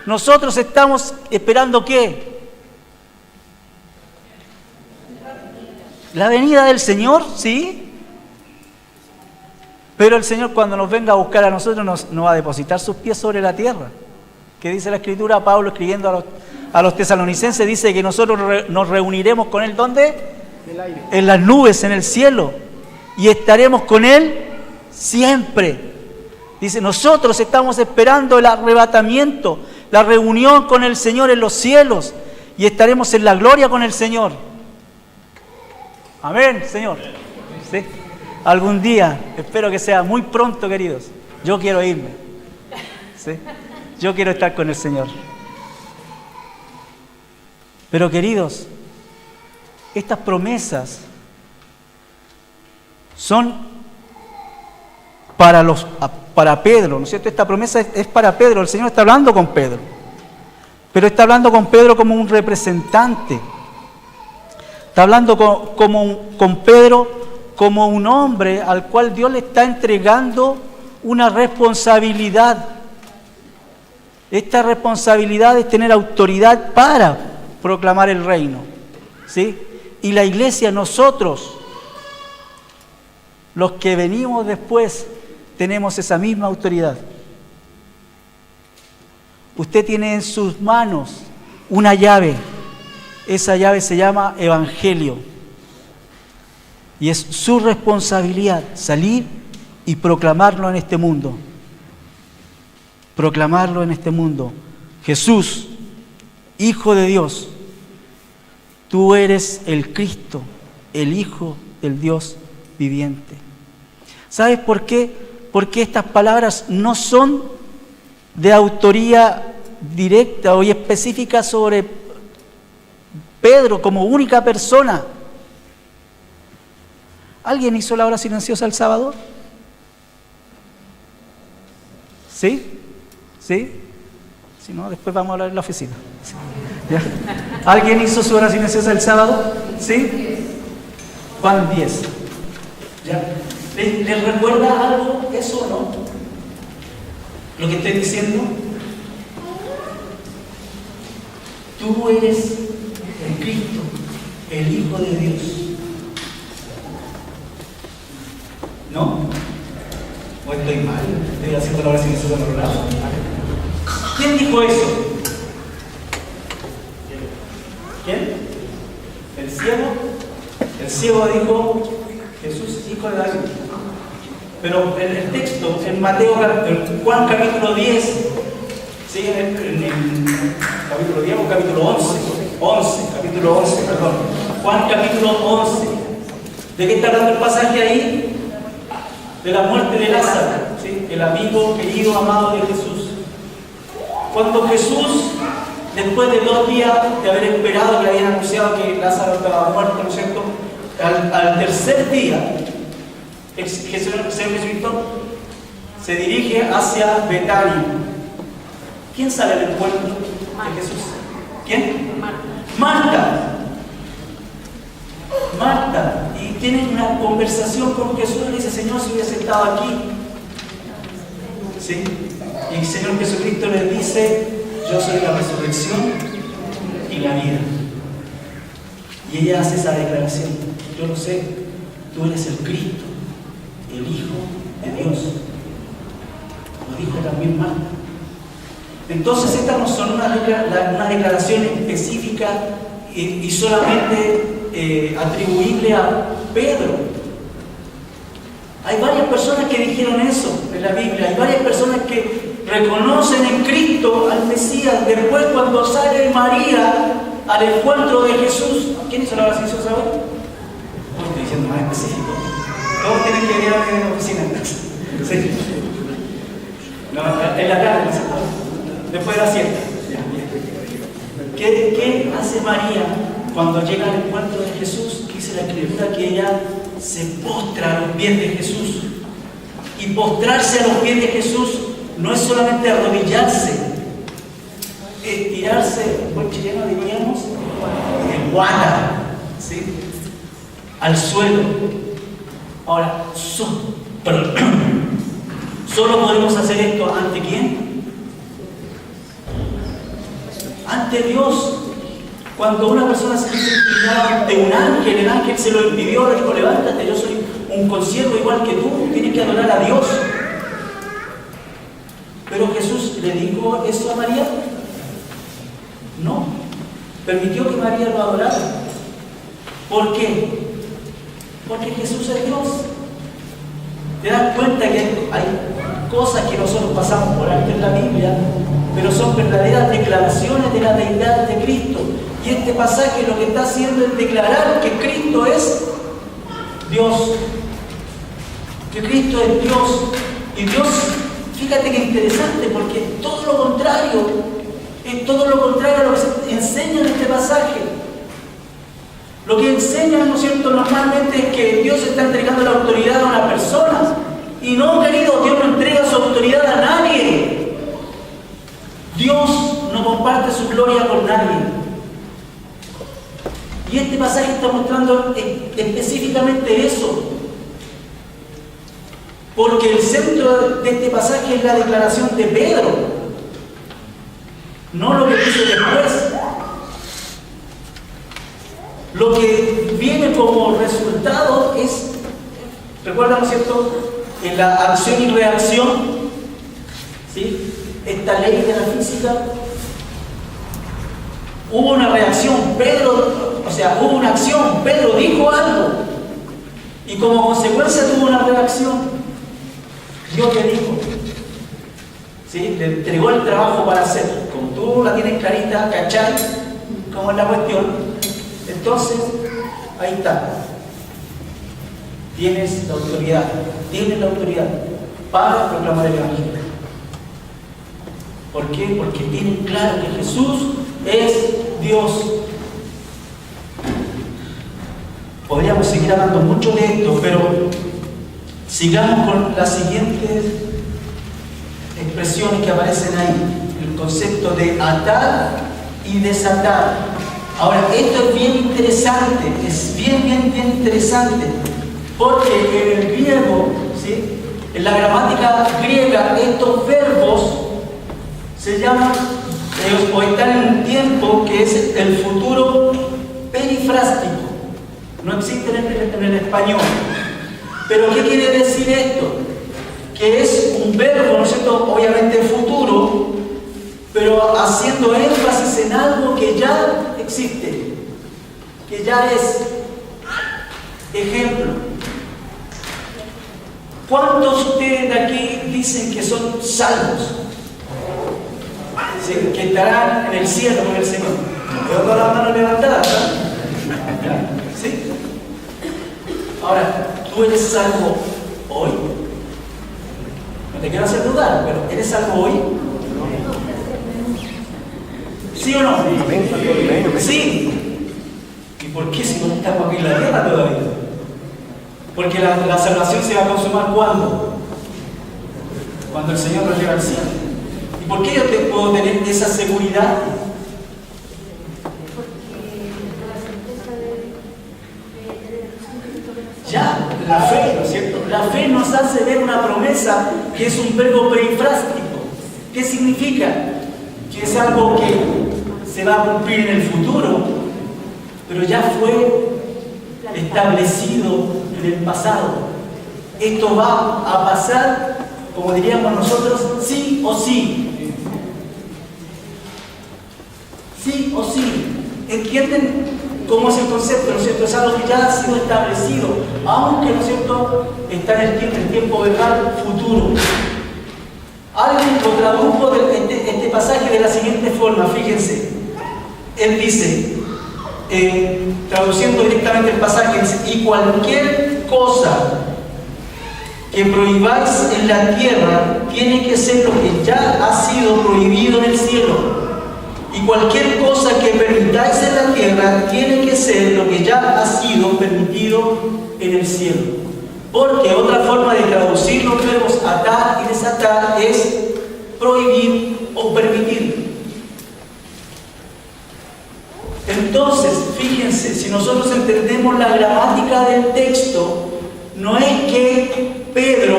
Nosotros estamos esperando ¿qué? La venida del Señor, ¿sí? Pero el Señor cuando nos venga a buscar a nosotros nos va a depositar sus pies sobre la tierra. ¿Qué dice la Escritura? Pablo escribiendo a los tesalonicenses dice que nosotros nos reuniremos con Él, ¿dónde? En las nubes, en el cielo. Y estaremos con Él siempre. Dice, nosotros estamos esperando el arrebatamiento, la reunión con el Señor en los cielos y estaremos en la gloria con el Señor. Amén, Señor. ¿Sí? Algún día, espero que sea muy pronto, queridos. Yo quiero irme. ¿Sí? Yo quiero estar con el Señor. Pero, queridos, estas promesas son para Pedro, ¿no es cierto? Esta promesa es para Pedro. El Señor está hablando con Pedro, pero está hablando con Pedro como un representante. Está hablando con Pedro como un hombre al cual Dios le está entregando una responsabilidad. Esta responsabilidad es tener autoridad para proclamar el reino, ¿sí? Y la iglesia, nosotros, los que venimos después, tenemos esa misma autoridad. Usted tiene en sus manos una llave. Esa llave se llama Evangelio. Y es su responsabilidad salir y proclamarlo en este mundo. Proclamarlo en este mundo. Jesús, Hijo de Dios, tú eres el Cristo, el Hijo del Dios viviente. ¿Sabes por qué? Porque estas palabras no son de autoría directa o específica sobre Pedro como única persona. ¿Alguien hizo la hora silenciosa el sábado? ¿Sí? ¿Sí? Si no, después vamos a hablar en la oficina. ¿Ya? ¿Alguien hizo su hora silenciosa el sábado? ¿Sí? Juan 10. ¿Ya? ¿Les recuerda algo eso o no? Lo que estoy diciendo. Tú eres el Cristo, el Hijo de Dios. ¿No? ¿O estoy mal? ¿Estoy haciendo la hora silenciosa en otro lado? ¿Quién dijo eso? ¿Quién? ¿El ciego? El ciego dijo Jesús, hijo de David. Pero en el texto, en Juan capítulo 10, ¿sí? en capítulo 10 o capítulo 11, capítulo 11, perdón. Juan capítulo 11. ¿De qué está hablando el pasaje ahí? De la muerte de Lázaro, ¿sí? El amigo, querido, amado de Jesús. Cuando Jesús, después de 2 días de haber esperado, que habían anunciado que Lázaro estaba muerto, ¿no es cierto? Al tercer día, el Señor Jesucristo se dirige hacia Betania. ¿Quién sale al encuentro de Jesús? ¿Quién? Marta. Marta. Y tienen una conversación con Jesús y le dice: Señor, si hubiese estado aquí. ¿Sí? Y el Señor Jesucristo le dice: yo soy la resurrección y la vida. Y ella hace esa declaración: yo lo sé, tú eres el Cristo, el Hijo de Dios. Lo dijo también Marta. Entonces estas no son una declaración específica y solamente atribuible a Pedro. Hay varias personas que dijeron eso en la Biblia. Hay varias personas que reconocen en Cristo al Mesías. Después, cuando sale María al encuentro de Jesús, ¿quién hizo la oración, sabe? No estoy diciendo más específico. Todos tienen que ir a la oficina entonces. ¿Sí? No, en la tarde, después de la siesta. ¿Qué hace María cuando llega al encuentro de Jesús? Que dice la Escritura que ella se postra a los pies de Jesús. Y postrarse a los pies de Jesús no es solamente arrodillarse, es tirarse, en buen chileno diríamos, de guata, ¿sí? Al suelo. Ahora, solo podemos hacer esto ¿ante quién? Ante Dios. Cuando una persona se dice ante un ángel, el ángel se lo impidió, le dijo: levántate, yo soy un consiervo igual que tú, tienes que adorar a Dios. Pero Jesús le dijo eso a María. No, permitió que María lo adorara. ¿Por qué? Porque Jesús es Dios. ¿Te das cuenta que hay cosas que nosotros pasamos por alto en la Biblia, pero son verdaderas declaraciones de la deidad de Cristo? Y este pasaje lo que está haciendo es declarar que Cristo es Dios. Que Cristo es Dios. Y Dios, fíjate que interesante, porque es todo lo contrario a lo que se enseña en este pasaje. Lo que enseña, ¿no es cierto?, normalmente es que Dios está entregando la autoridad a una persona. Y no, querido, Dios no entrega su autoridad a nadie. Dios no comparte su gloria con nadie. Y este pasaje está mostrando específicamente eso. Porque el centro de este pasaje es la declaración de Pedro, no lo que dice después. Lo que viene como resultado es, ¿recuerdan, no es cierto?, en la acción y reacción, ¿sí?, esta ley de la física. Hubo una reacción, hubo una acción, Pedro dijo algo, y como consecuencia tuvo una reacción. Dios le dijo, ¿sí? Le entregó el trabajo para hacerlo. Como tú la tienes clarita, ¿cachai? ¿Cómo es la cuestión? Entonces, ahí está. Tienes la autoridad para proclamar el Evangelio. ¿Por qué? Porque tienen claro que Jesús es Dios. Podríamos seguir hablando mucho de esto, pero sigamos con las siguientes expresiones que aparecen ahí. El concepto de atar y desatar. Ahora, esto es bien interesante, es bien interesante, porque en el griego, ¿sí? En la gramática griega, estos verbos se llaman, o están en un tiempo que es el futuro perifrástico. No existe en el español. Pero ¿qué quiere decir esto? Que es un verbo, ¿no es cierto? Obviamente futuro, pero haciendo énfasis en algo que ya existe, que ya es. Ejemplo, ¿cuántos de ustedes de aquí dicen que son salvos? ¿Sí? Que estarán en el cielo con el Señor. Veo todas las manos levantadas, ¿no? ¿Sí? Ahora, ¿tú eres salvo hoy? No te quiero hacer dudar, pero ¿eres salvo hoy? ¿Sí o no? Sí. ¿Y por qué si no estamos aquí en la tierra todavía? Porque la salvación se va a consumar ¿cuándo? Cuando el Señor nos lleva al cielo. ¿Y por qué yo te puedo tener esa seguridad? Ya, la fe, ¿no es cierto? La fe nos hace ver una promesa que es un verbo perifrástico. ¿Qué significa? Que es algo que se va a cumplir en el futuro, pero ya fue establecido en el pasado. Esto va a pasar, como diríamos nosotros, sí o sí. Sí o sí. ¿Entienden cómo es el concepto? ¿No es cierto? Es algo que ya ha sido establecido, aunque, ¿no es cierto?, está en el tiempo verbal futuro. Alguien lo tradujo este pasaje de la siguiente forma, fíjense. Él dice, traduciendo directamente el pasaje, dice: y cualquier cosa que prohibáis en la tierra tiene que ser lo que ya ha sido prohibido en el cielo. Y cualquier cosa que permitáis en la tierra tiene que ser lo que ya ha sido permitido en el cielo. Porque otra forma de traducir los verbos atar y desatar es prohibir o permitir. Entonces, fíjense, si nosotros entendemos la gramática del texto, no es que Pedro,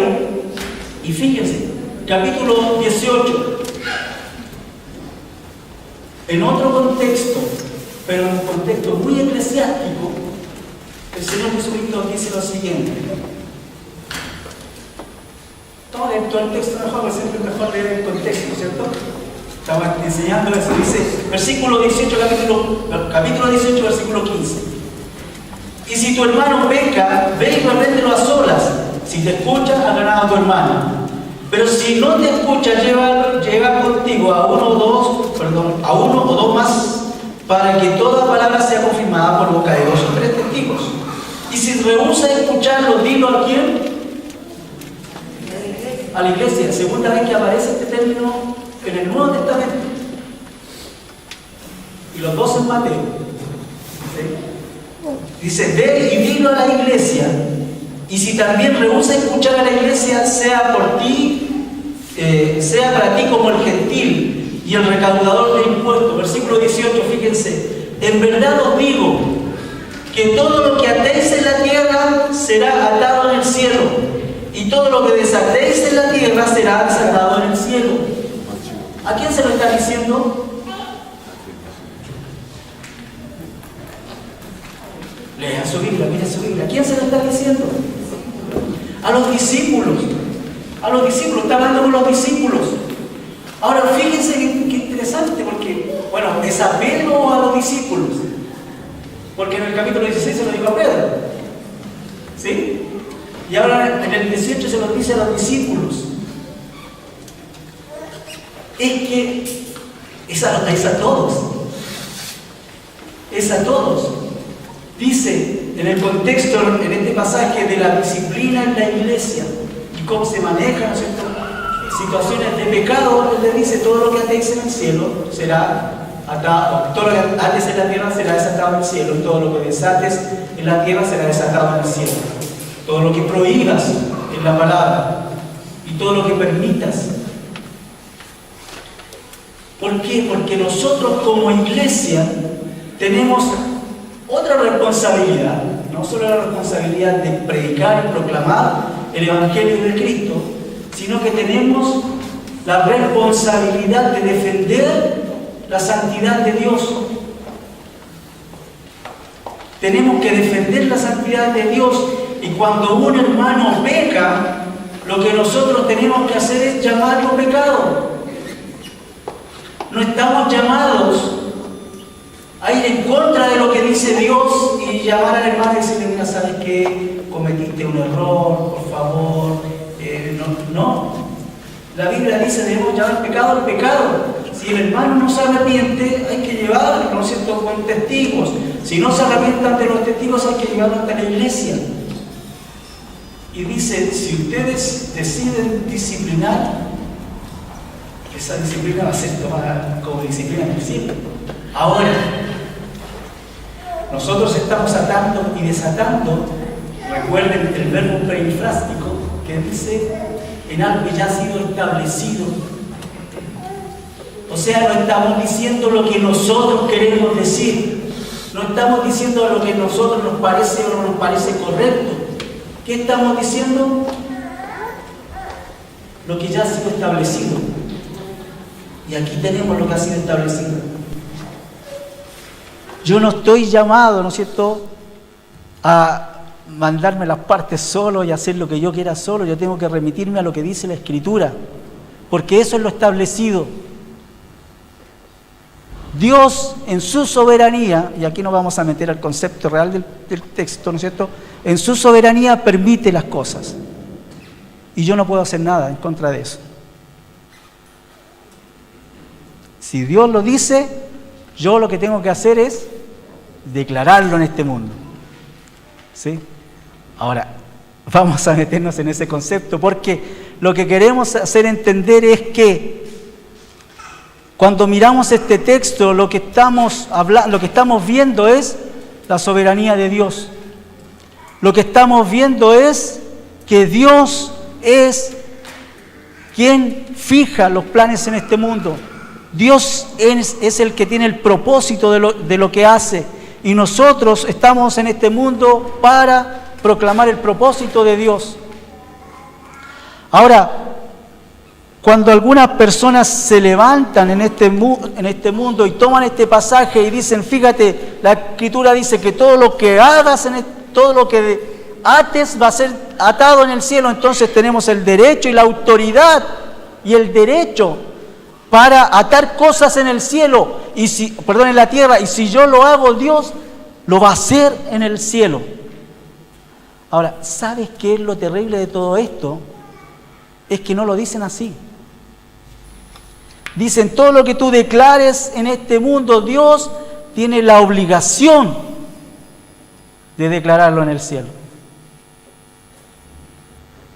y fíjense, capítulo 18, en otro contexto, pero en un contexto muy eclesiástico, el Señor Jesucristo dice lo siguiente. Todo el texto mejor, porque siempre es mejor leer el contexto, ¿cierto? Estaba enseñando eso. Dice, versículo 18, capítulo 18, versículo 15. Y si tu hermano peca, ve y repréndelo a solas. Si te escucha, has ganado a tu hermano. Pero si no te escucha, lleva contigo a uno o dos más, para que toda palabra sea confirmada por boca de 2 o 3 testigos. Y si rehúsa escucharlo, dilo a quién. A la iglesia. Segunda vez que aparece este término en el Nuevo Testamento. Y los dos en Mateo. ¿Sí? Dice: ve y dilo a la iglesia. Y si también rehúsa escuchar a la iglesia, sea para ti como el gentil y el recaudador de impuestos. Versículo 18, fíjense: en verdad os digo que todo lo que atéis en la tierra será atado en el cielo, y todo lo que desatéis en la tierra será desatado en el cielo. ¿A quién se lo está diciendo? Lea su Biblia, mire su Biblia. ¿A quién se lo está diciendo? A los discípulos. A los discípulos, está hablando con los discípulos. Ahora fíjense qué interesante, porque, bueno, es apelo a los discípulos. Porque en el capítulo 16 se lo dijo a Pedro. ¿Sí? Y ahora en el 18 se lo dice a los discípulos. es que es a todos. Es a todos. Dice en el contexto, en este pasaje, de la disciplina en la iglesia y cómo se maneja, ¿no es cierto?, situaciones de pecado. Él le dice: todo lo que atéis en el cielo será atado, todo lo que ates en la tierra será desatado en el cielo, y todo lo que desates en la tierra será desatado en el cielo. Todo lo que prohíbas en la palabra y todo lo que permitas. ¿Por qué? Porque nosotros como iglesia tenemos otra responsabilidad, no solo la responsabilidad de predicar y proclamar el Evangelio de Cristo, sino que tenemos la responsabilidad de defender la santidad de Dios. Tenemos que defender la santidad de Dios, y cuando un hermano peca, lo que nosotros tenemos que hacer es llamarlo pecado. No estamos llamados a ir en contra de lo que dice Dios y llamar al hermano y decirle: mira, ¿sabes qué? Cometiste un error, por favor. No. La Biblia dice: debemos llamar pecado al pecado. Si el hermano no se arrepiente, hay que llevarlo, ¿no es cierto?, con testigos. Si no se arrepiente ante los testigos, hay que llevarlo hasta la iglesia. Y dice: si ustedes deciden disciplinar, esa disciplina va a ser tomada como disciplina en el cielo. Ahora, nosotros estamos atando y desatando. Recuerden el verbo perifrástico que dice: en algo que ya ha sido establecido. O sea, no estamos diciendo lo que nosotros queremos decir. No estamos diciendo lo que a nosotros nos parece o no nos parece correcto. ¿Qué estamos diciendo? Lo que ya ha sido establecido. Y aquí tenemos lo que ha sido establecido. Yo no estoy llamado, ¿no es cierto?, a mandarme las partes solo y hacer lo que yo quiera solo. Yo tengo que remitirme a lo que dice la Escritura, porque eso es lo establecido. Dios, en su soberanía, y aquí nos vamos a meter al concepto real del texto, ¿no es cierto?, en su soberanía permite las cosas, y yo no puedo hacer nada en contra de eso. Si Dios lo dice, yo lo que tengo que hacer es declararlo en este mundo. ¿Sí? Ahora, vamos a meternos en ese concepto, porque lo que queremos hacer entender es que cuando miramos este texto, lo que estamos viendo es la soberanía de Dios. Lo que estamos viendo es que Dios es quien fija los planes en este mundo. Dios es el que tiene el propósito de lo que hace, y nosotros estamos en este mundo para proclamar el propósito de Dios. Ahora, cuando algunas personas se levantan en este mundo y toman este pasaje y dicen: fíjate, la Escritura dice que todo lo que hagas, todo lo que ates va a ser atado en el cielo, entonces tenemos el derecho y la autoridad y el derecho para atar cosas en el cielo, en la tierra, y si yo lo hago, Dios lo va a hacer en el cielo. Ahora, ¿sabes qué es lo terrible de todo esto? Es que no lo dicen así. Dicen: todo lo que tú declares en este mundo, Dios tiene la obligación de declararlo en el cielo.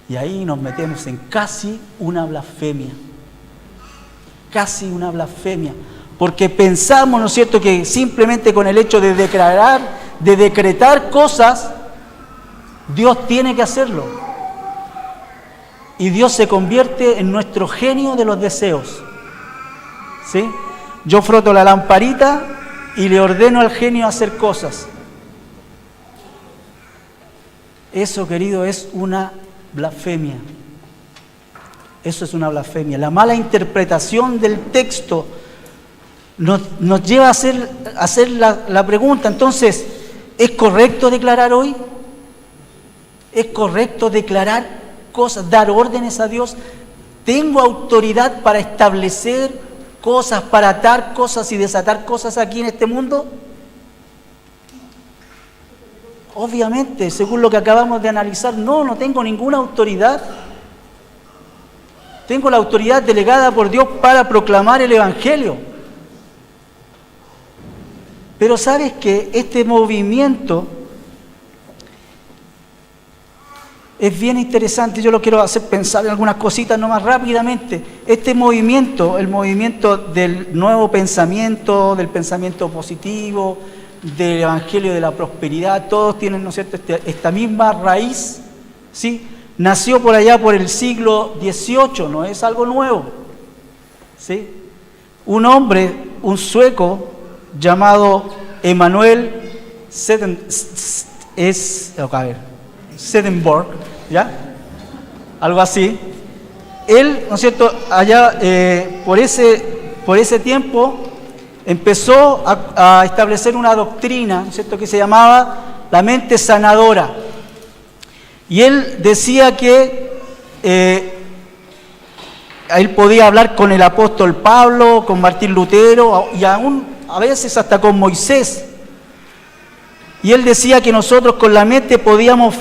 Y ahí nos metemos en casi una blasfemia. Casi una blasfemia. Porque pensamos, ¿no es cierto?, que simplemente con el hecho de declarar, de decretar cosas, Dios tiene que hacerlo. Y Dios se convierte en nuestro genio de los deseos. ¿Sí? Yo froto la lamparita y le ordeno al genio hacer cosas. Eso, querido, es una blasfemia. Eso es una blasfemia. La mala interpretación del texto nos lleva a hacer la pregunta: entonces, ¿es correcto declarar hoy? ¿Es correcto declarar cosas, dar órdenes a Dios? ¿Tengo autoridad para establecer cosas, para atar cosas y desatar cosas aquí en este mundo? Obviamente, según lo que acabamos de analizar, no tengo ninguna autoridad. tengo la autoridad delegada por Dios para proclamar el Evangelio. Pero ¿sabes qué? Este movimiento es bien interesante. Yo lo quiero hacer pensar en algunas cositas nomás rápidamente. Este movimiento, el movimiento del nuevo pensamiento, del pensamiento positivo, del Evangelio de la prosperidad, todos tienen, ¿no es cierto?, esta misma raíz, ¿sí? Nació por allá por el siglo XVIII, no es algo nuevo, ¿sí? Un hombre, un sueco llamado Emanuel Swedenborg, ¿ya? Algo así. Él, ¿no es cierto?, allá por ese tiempo empezó a establecer una doctrina, ¿no es cierto?, que se llamaba la mente sanadora. Y él decía que él podía hablar con el apóstol Pablo, con Martín Lutero y aún a veces hasta con Moisés. Y él decía que nosotros con la mente podíamos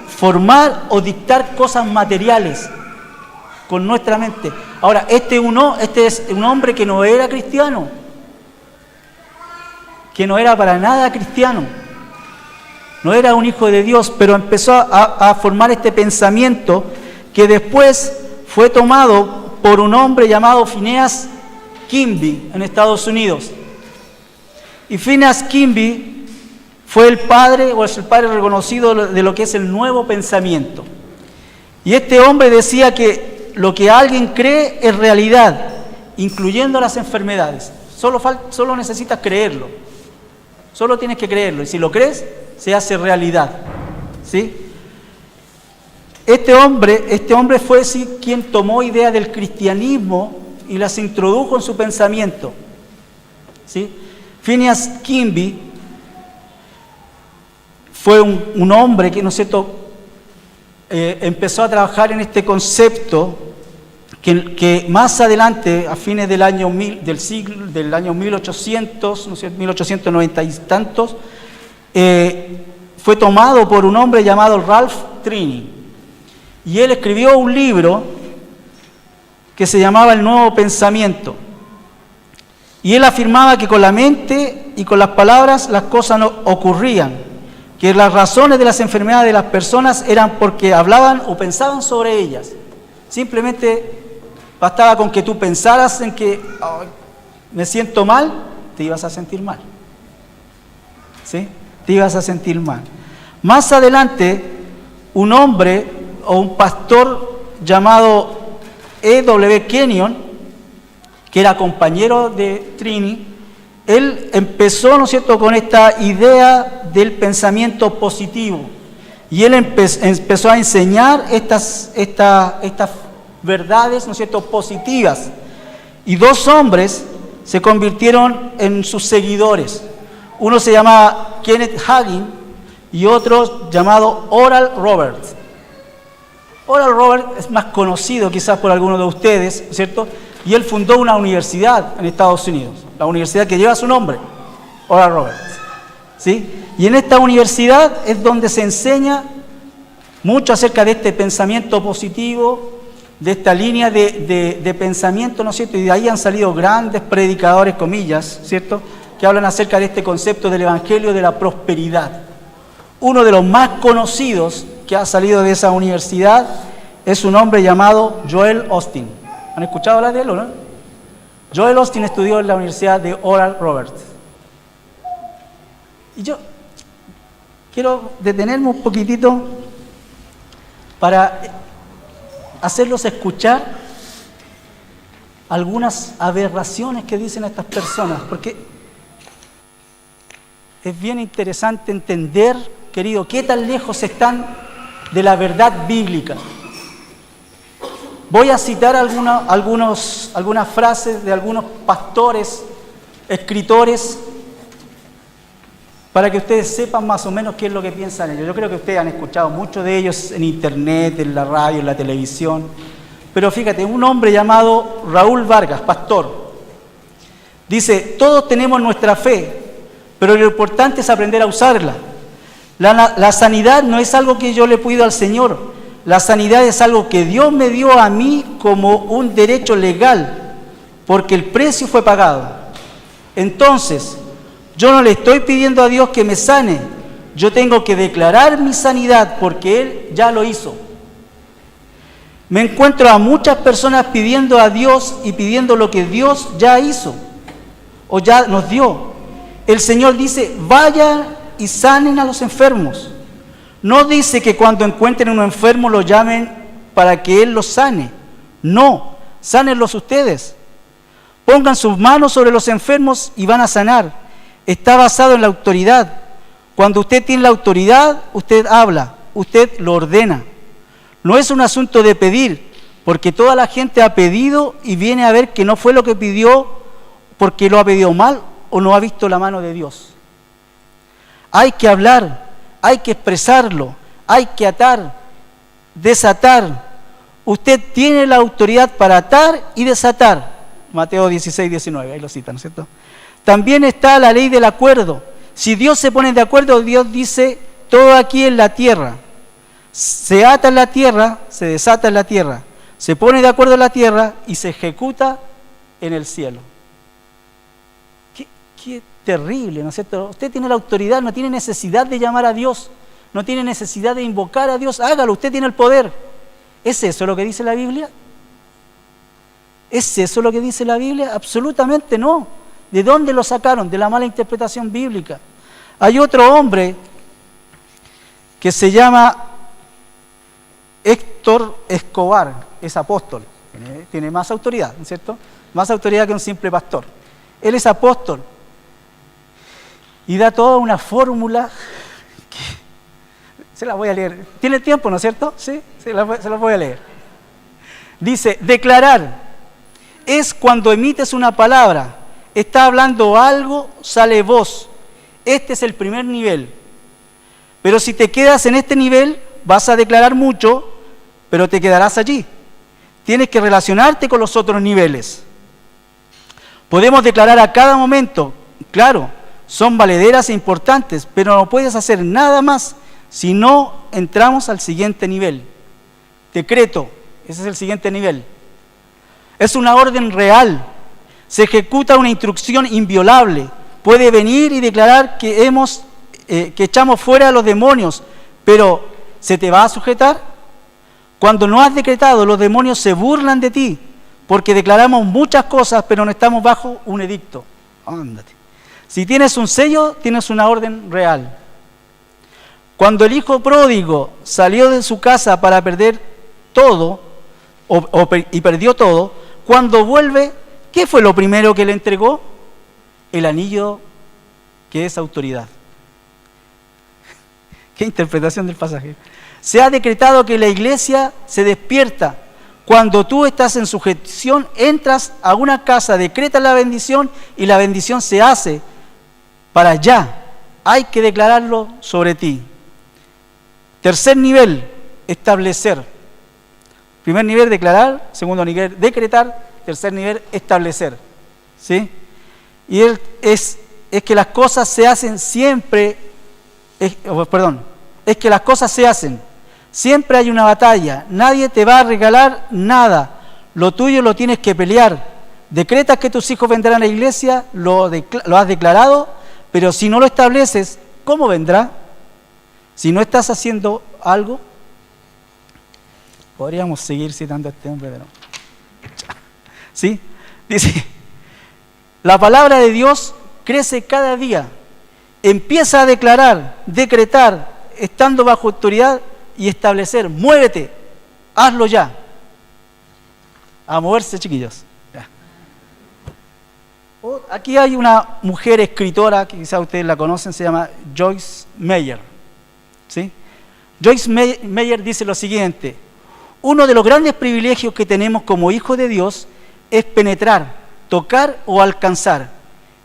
formar o dictar cosas materiales con nuestra mente. Ahora, este es un hombre que no era cristiano, que no era para nada cristiano, no era un hijo de Dios, pero empezó a formar este pensamiento que después fue tomado por un hombre llamado Phineas Quimby en Estados Unidos. Y Phineas Quimby fue el padre, o es el padre reconocido de lo que es el nuevo pensamiento. Y este hombre decía que lo que alguien cree es realidad, incluyendo las enfermedades. Solo necesitas creerlo. Solo tienes que creerlo. Y si lo crees, se hace realidad. ¿Sí? Este hombre fue sí, quien tomó ideas del cristianismo y las introdujo en su pensamiento. ¿Sí? Phineas Quimby fue un hombre que, ¿no es cierto?, empezó a trabajar en este concepto que más adelante, a fines del año 1800, ¿no es cierto?, 1890 y tantos, fue tomado por un hombre llamado Ralph Trini. Y él escribió un libro que se llamaba El Nuevo Pensamiento. Y él afirmaba que con la mente y con las palabras las cosas no ocurrían, que las razones de las enfermedades de las personas eran porque hablaban o pensaban sobre ellas. Simplemente bastaba con que tú pensaras en que me siento mal, te ibas a sentir mal. ¿Sí? Te ibas a sentir mal. Más adelante, un hombre o un pastor llamado E.W. Kenyon, que era compañero de Trini, él empezó, ¿no es cierto?, con esta idea del pensamiento positivo. Y él empezó a enseñar estas verdades, ¿no es cierto?, positivas. Y dos hombres se convirtieron en sus seguidores. Uno se llamaba Kenneth Hagin y otro llamado Oral Roberts. Oral Roberts es más conocido quizás por algunos de ustedes, ¿cierto? Y él fundó una universidad en Estados Unidos, la universidad que lleva su nombre, Oral Roberts. ¿Sí? Y en esta universidad es donde se enseña mucho acerca de este pensamiento positivo, de esta línea de pensamiento, ¿no es cierto? Y de ahí han salido grandes predicadores, comillas, ¿cierto?, que hablan acerca de este concepto del Evangelio de la prosperidad. Uno de los más conocidos que ha salido de esa universidad es un hombre llamado Joel Osteen. ¿Han escuchado hablar de él o no? Joel Osteen estudió en la Universidad de Oral Roberts. Y yo quiero detenerme un poquitito para hacerlos escuchar algunas aberraciones que dicen estas personas, porque es bien interesante entender, querido, qué tan lejos están de la verdad bíblica. Voy a citar algunas frases de algunos pastores, escritores, para que ustedes sepan más o menos qué es lo que piensan ellos. Yo creo que ustedes han escuchado mucho de ellos en internet, en la radio, en la televisión. Pero fíjate, un hombre llamado Raúl Vargas, pastor, dice: todos tenemos nuestra fe, pero lo importante es aprender a usarla. La sanidad no es algo que yo le pido al Señor. La sanidad es algo que Dios me dio a mí como un derecho legal, porque el precio fue pagado. Entonces, yo no le estoy pidiendo a Dios que me sane, yo tengo que declarar mi sanidad porque Él ya lo hizo. Me encuentro a muchas personas pidiendo a Dios y pidiendo lo que Dios ya hizo o ya nos dio. El Señor dice, vayan y sanen a los enfermos. No dice que cuando encuentren un enfermo lo llamen para que Él los sane. No, sánenlos ustedes. Pongan sus manos sobre los enfermos y van a sanar. Está basado en la autoridad. Cuando usted tiene la autoridad, usted habla, usted lo ordena. No es un asunto de pedir, porque toda la gente ha pedido y viene a ver que no fue lo que pidió porque lo ha pedido mal o no ha visto la mano de Dios. Hay que hablar, hay que expresarlo, hay que atar, desatar. Usted tiene la autoridad para atar y desatar. Mateo 16, 19, ahí lo citan, ¿no es cierto? También está la ley del acuerdo. Si Dios se pone de acuerdo, Dios dice, todo aquí en la tierra. Se ata en la tierra, se desata en la tierra. Se pone de acuerdo en la tierra y se ejecuta en el cielo. Qué terrible, ¿no es cierto? Usted tiene la autoridad, no tiene necesidad de llamar a Dios, no tiene necesidad de invocar a Dios, hágalo, usted tiene el poder. ¿Es eso lo que dice la Biblia? ¿Es eso lo que dice la Biblia? Absolutamente no. ¿De dónde lo sacaron? De la mala interpretación bíblica. Hay otro hombre que se llama Héctor Escobar, es apóstol, tiene más autoridad, ¿no es cierto? Más autoridad que un simple pastor. Él es apóstol y da toda una fórmula que se la voy a leer. ¿Tiene tiempo, no es cierto? Sí, se la voy a leer. Dice, declarar es cuando emites una palabra, está hablando algo, sale voz. Este es el primer nivel. Pero si te quedas en este nivel, vas a declarar mucho, pero te quedarás allí. Tienes que relacionarte con los otros niveles. Podemos declarar a cada momento, claro, son valederas e importantes, pero no puedes hacer nada más si no entramos al siguiente nivel. Decreto, ese es el siguiente nivel. Es una orden real, se ejecuta una instrucción inviolable. Puede venir y declarar que echamos fuera a los demonios, pero ¿se te va a sujetar? Cuando no has decretado, los demonios se burlan de ti, porque declaramos muchas cosas, pero no estamos bajo un edicto. Ándate. Si tienes un sello, tienes una orden real. Cuando el hijo pródigo salió de su casa para perder todo, y perdió todo, cuando vuelve, ¿qué fue lo primero que le entregó? El anillo que es autoridad. ¿Qué interpretación del pasaje? Se ha decretado que la iglesia se despierta. Cuando tú estás en sujeción, entras a una casa, decretas la bendición y la bendición se hace para allá. Hay que declararlo sobre ti. Tercer nivel, establecer. Primer nivel, declarar. Segundo nivel, decretar. Tercer nivel, establecer. ¿Sí? Y es que las cosas se hacen siempre, es que las cosas se hacen. Siempre hay una batalla, nadie te va a regalar nada, lo tuyo lo tienes que pelear. Decretas que tus hijos vendrán a la iglesia, lo has declarado, pero si no lo estableces, ¿cómo vendrá? Si no estás haciendo algo, podríamos seguir citando a este hombre, pero ¿sí? Dice, la palabra de Dios crece cada día, empieza a declarar, decretar, estando bajo autoridad y establecer, muévete, hazlo ya. A moverse, chiquillos. Ya. Aquí hay una mujer escritora, que quizás ustedes la conocen, se llama Joyce Meyer. ¿Sí? Joyce Meyer dice lo siguiente: uno de los grandes privilegios que tenemos como hijos de Dios es penetrar, tocar o alcanzar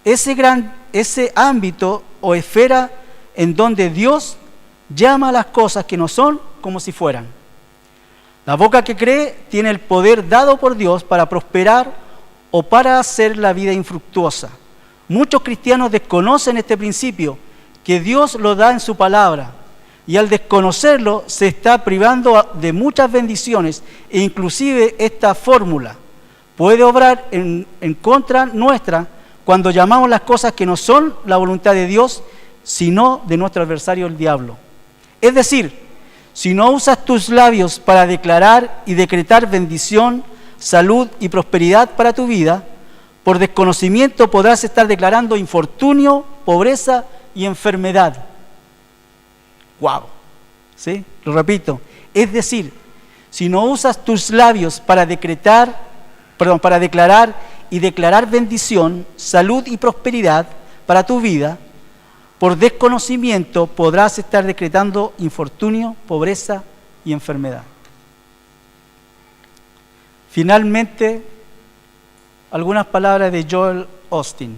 ese ámbito o esfera en donde Dios llama a las cosas que no son como si fueran. La boca que cree tiene el poder dado por Dios para prosperar o para hacer la vida infructuosa. Muchos cristianos desconocen este principio, que Dios lo da en su palabra. Y al desconocerlo se está privando de muchas bendiciones, e inclusive esta fórmula puede obrar en contra nuestra cuando llamamos las cosas que no son la voluntad de Dios, sino de nuestro adversario el diablo. Es decir, si no usas tus labios para declarar y decretar bendición, salud y prosperidad para tu vida, por desconocimiento podrás estar declarando infortunio, pobreza y enfermedad. ¡Wow! ¿Sí? Lo repito. Es decir, si no usas tus labios para declarar y declarar bendición, salud y prosperidad para tu vida, por desconocimiento podrás estar decretando infortunio, pobreza y enfermedad. Finalmente, algunas palabras de Joel Osteen.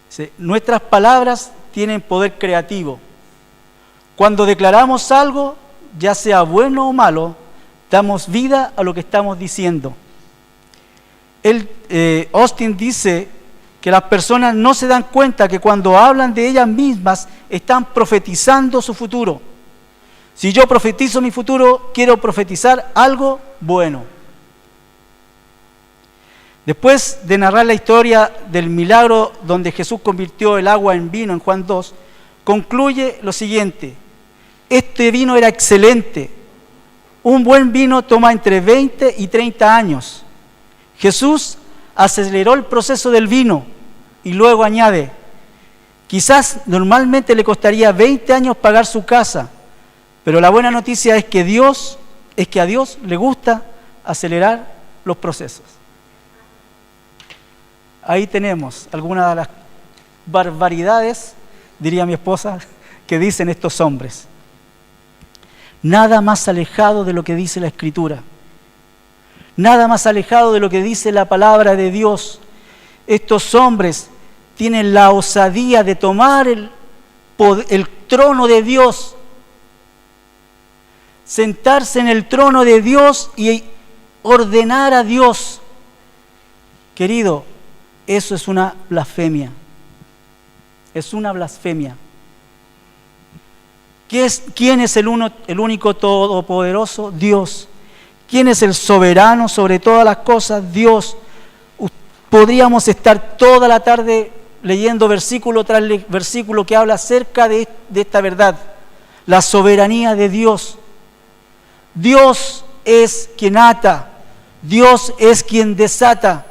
Dice, nuestras palabras tienen poder creativo. Cuando declaramos algo, ya sea bueno o malo, damos vida a lo que estamos diciendo. Osteen dice que las personas no se dan cuenta que cuando hablan de ellas mismas están profetizando su futuro. Si yo profetizo mi futuro, quiero profetizar algo bueno. Después de narrar la historia del milagro donde Jesús convirtió el agua en vino en Juan 2, concluye lo siguiente: este vino era excelente. Un buen vino toma entre 20 y 30 años. Jesús aceleró el proceso del vino y luego añade, quizás normalmente le costaría 20 años pagar su casa, pero la buena noticia es que a Dios le gusta acelerar los procesos. Ahí tenemos algunas de las barbaridades, diría mi esposa, que dicen estos hombres. Nada más alejado de lo que dice la Escritura. Nada más alejado de lo que dice la palabra de Dios. Estos hombres tienen la osadía de tomar el trono de Dios, sentarse en el trono de Dios y ordenar a Dios. Querido, eso es una blasfemia. Es una blasfemia. ¿Quién es el único todopoderoso? Dios. ¿Quién es el soberano sobre todas las cosas? Dios. Podríamos estar toda la tarde leyendo versículo tras versículo que habla acerca de esta verdad. La soberanía de Dios. Dios es quien ata. Dios es quien desata.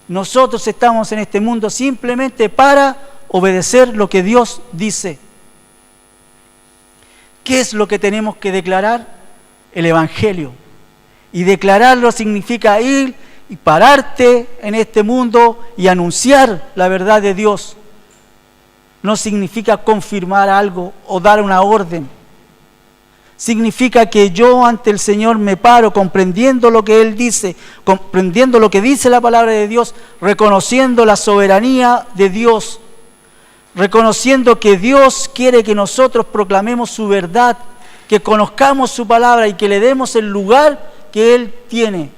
Nosotros estamos en este mundo simplemente para obedecer lo que Dios dice. ¿Qué es lo que tenemos que declarar? El Evangelio. Y declararlo significa ir y pararte en este mundo y anunciar la verdad de Dios. No significa confirmar algo o dar una orden. Significa que yo ante el Señor me paro comprendiendo lo que Él dice, comprendiendo lo que dice la palabra de Dios, reconociendo la soberanía de Dios, reconociendo que Dios quiere que nosotros proclamemos su verdad, que conozcamos su palabra y que le demos el lugar que Él tiene.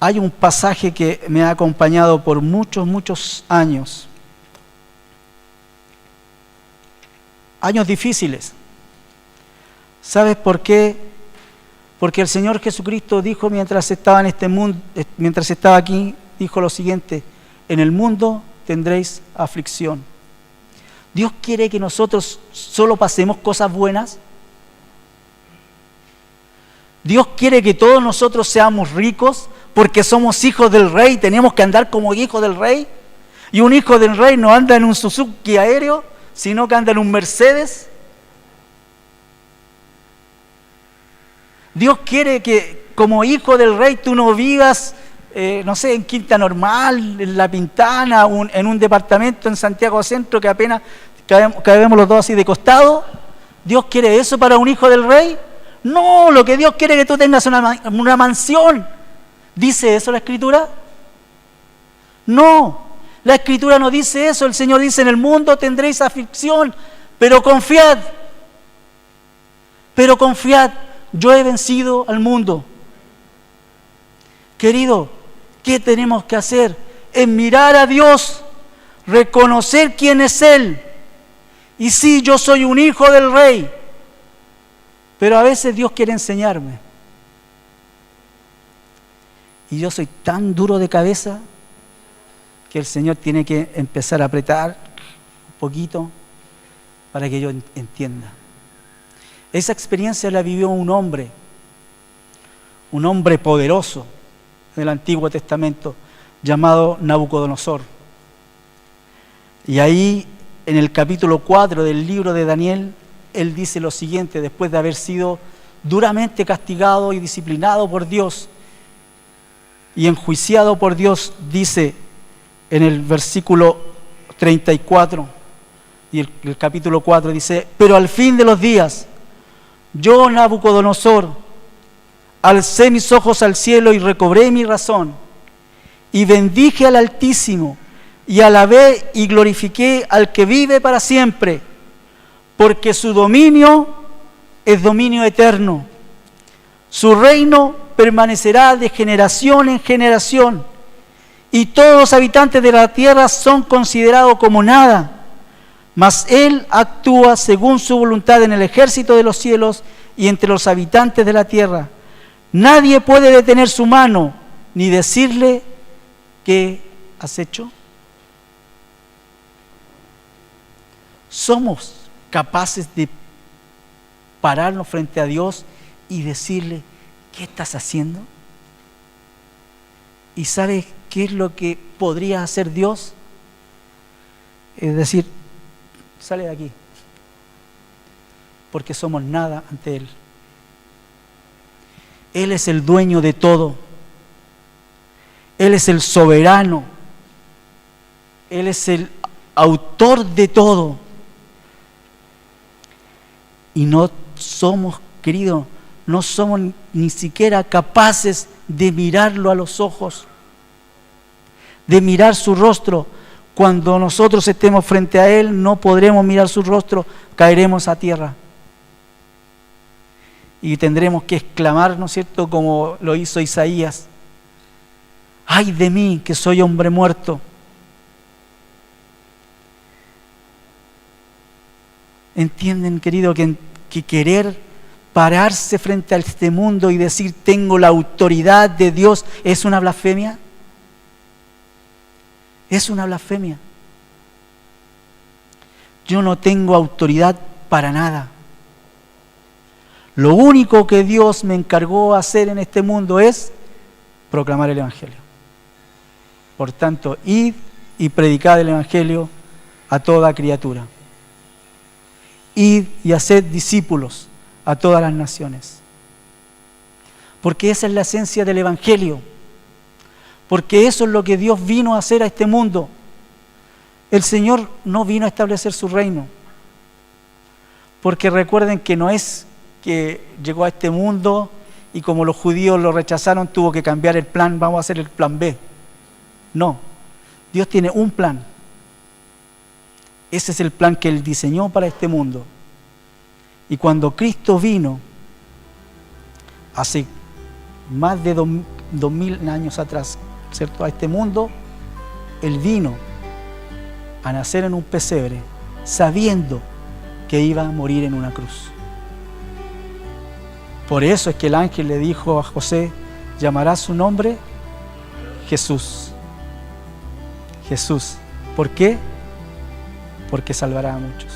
Hay un pasaje que me ha acompañado por muchos años. Años difíciles. ¿Sabes por qué? Porque el Señor Jesucristo dijo mientras estaba en este mundo, mientras estaba aquí, dijo lo siguiente: en el mundo tendréis aflicción. ¿Dios quiere que nosotros solo pasemos cosas buenas? ¿Dios quiere que todos nosotros seamos ricos porque somos hijos del rey y tenemos que andar como hijos del rey? Y un hijo del rey no anda en un Suzuki aéreo, sino que anda en un Mercedes. Dios quiere que como hijo del rey tú no vivas, no sé, en Quinta Normal, en La Pintana, en un departamento en Santiago Centro que apenas cabemos los dos así de costado. ¿Dios quiere eso para un hijo del rey? No, lo que Dios quiere es que tú tengas una mansión. ¿Dice eso la Escritura? No, la Escritura no dice eso. El Señor dice: en el mundo tendréis aflicción, pero confiad, yo he vencido al mundo. Querido, ¿qué tenemos que hacer? Es mirar a Dios, reconocer quién es Él Y sí, yo soy un hijo del rey, pero a veces Dios quiere enseñarme. Y yo soy tan duro de cabeza que el Señor tiene que empezar a apretar un poquito para que yo entienda. Esa experiencia la vivió un hombre poderoso del Antiguo Testamento, llamado Nabucodonosor. Y ahí, en el capítulo 4 del libro de Daniel, él dice lo siguiente, después de haber sido duramente castigado y disciplinado por Dios y enjuiciado por Dios, dice en el versículo 34 y el capítulo 4, dice: pero al fin de los días, yo, Nabucodonosor, alcé mis ojos al cielo y recobré mi razón, y bendije al Altísimo, y alabé y glorifiqué al que vive para siempre, porque su dominio es dominio eterno. Su reino permanecerá de generación en generación, y todos los habitantes de la tierra son considerados como nada. Mas Él actúa según su voluntad en el ejército de los cielos y entre los habitantes de la tierra. Nadie puede detener su mano, ni decirle: ¿qué has hecho? ¿Somos capaces de pararnos frente a Dios y decirle: ¿qué estás haciendo? ¿Y sabes qué es lo que podría hacer Dios? Es decir: sale de aquí, porque somos nada ante Él. Él es el dueño de todo. Él es el soberano. Él es el autor de todo. Y no somos, queridos, no somos ni siquiera capaces de mirarlo a los ojos, de mirar su rostro. Cuando nosotros estemos frente a Él, no podremos mirar su rostro, caeremos a tierra. Y tendremos que exclamar, ¿no es cierto?, como lo hizo Isaías: ¡ay de mí, que soy hombre muerto! ¿Entienden, querido, que querer pararse frente a este mundo y decir: tengo la autoridad de Dios, es una blasfemia? Es una blasfemia. Yo no tengo autoridad para nada. Lo único que Dios me encargó hacer en este mundo es proclamar el Evangelio. Por tanto, id y predicad el Evangelio a toda criatura. Id y haced discípulos a todas las naciones. Porque esa es la esencia del Evangelio. Porque eso es lo que Dios vino a hacer a este mundo. El Señor no vino a establecer su reino. Porque recuerden que no es que llegó a este mundo y como los judíos lo rechazaron, tuvo que cambiar el plan, vamos a hacer el plan B. No, Dios tiene un plan. Ese es el plan que Él diseñó para este mundo. Y cuando Cristo vino, hace más de 2000 años atrás, ¿cierto?, a este mundo, Él vino a nacer en un pesebre, sabiendo que iba a morir en una cruz. Por eso es que el ángel le dijo a José: llamará su nombre Jesús. Jesús. ¿Por qué? Porque salvará a muchos.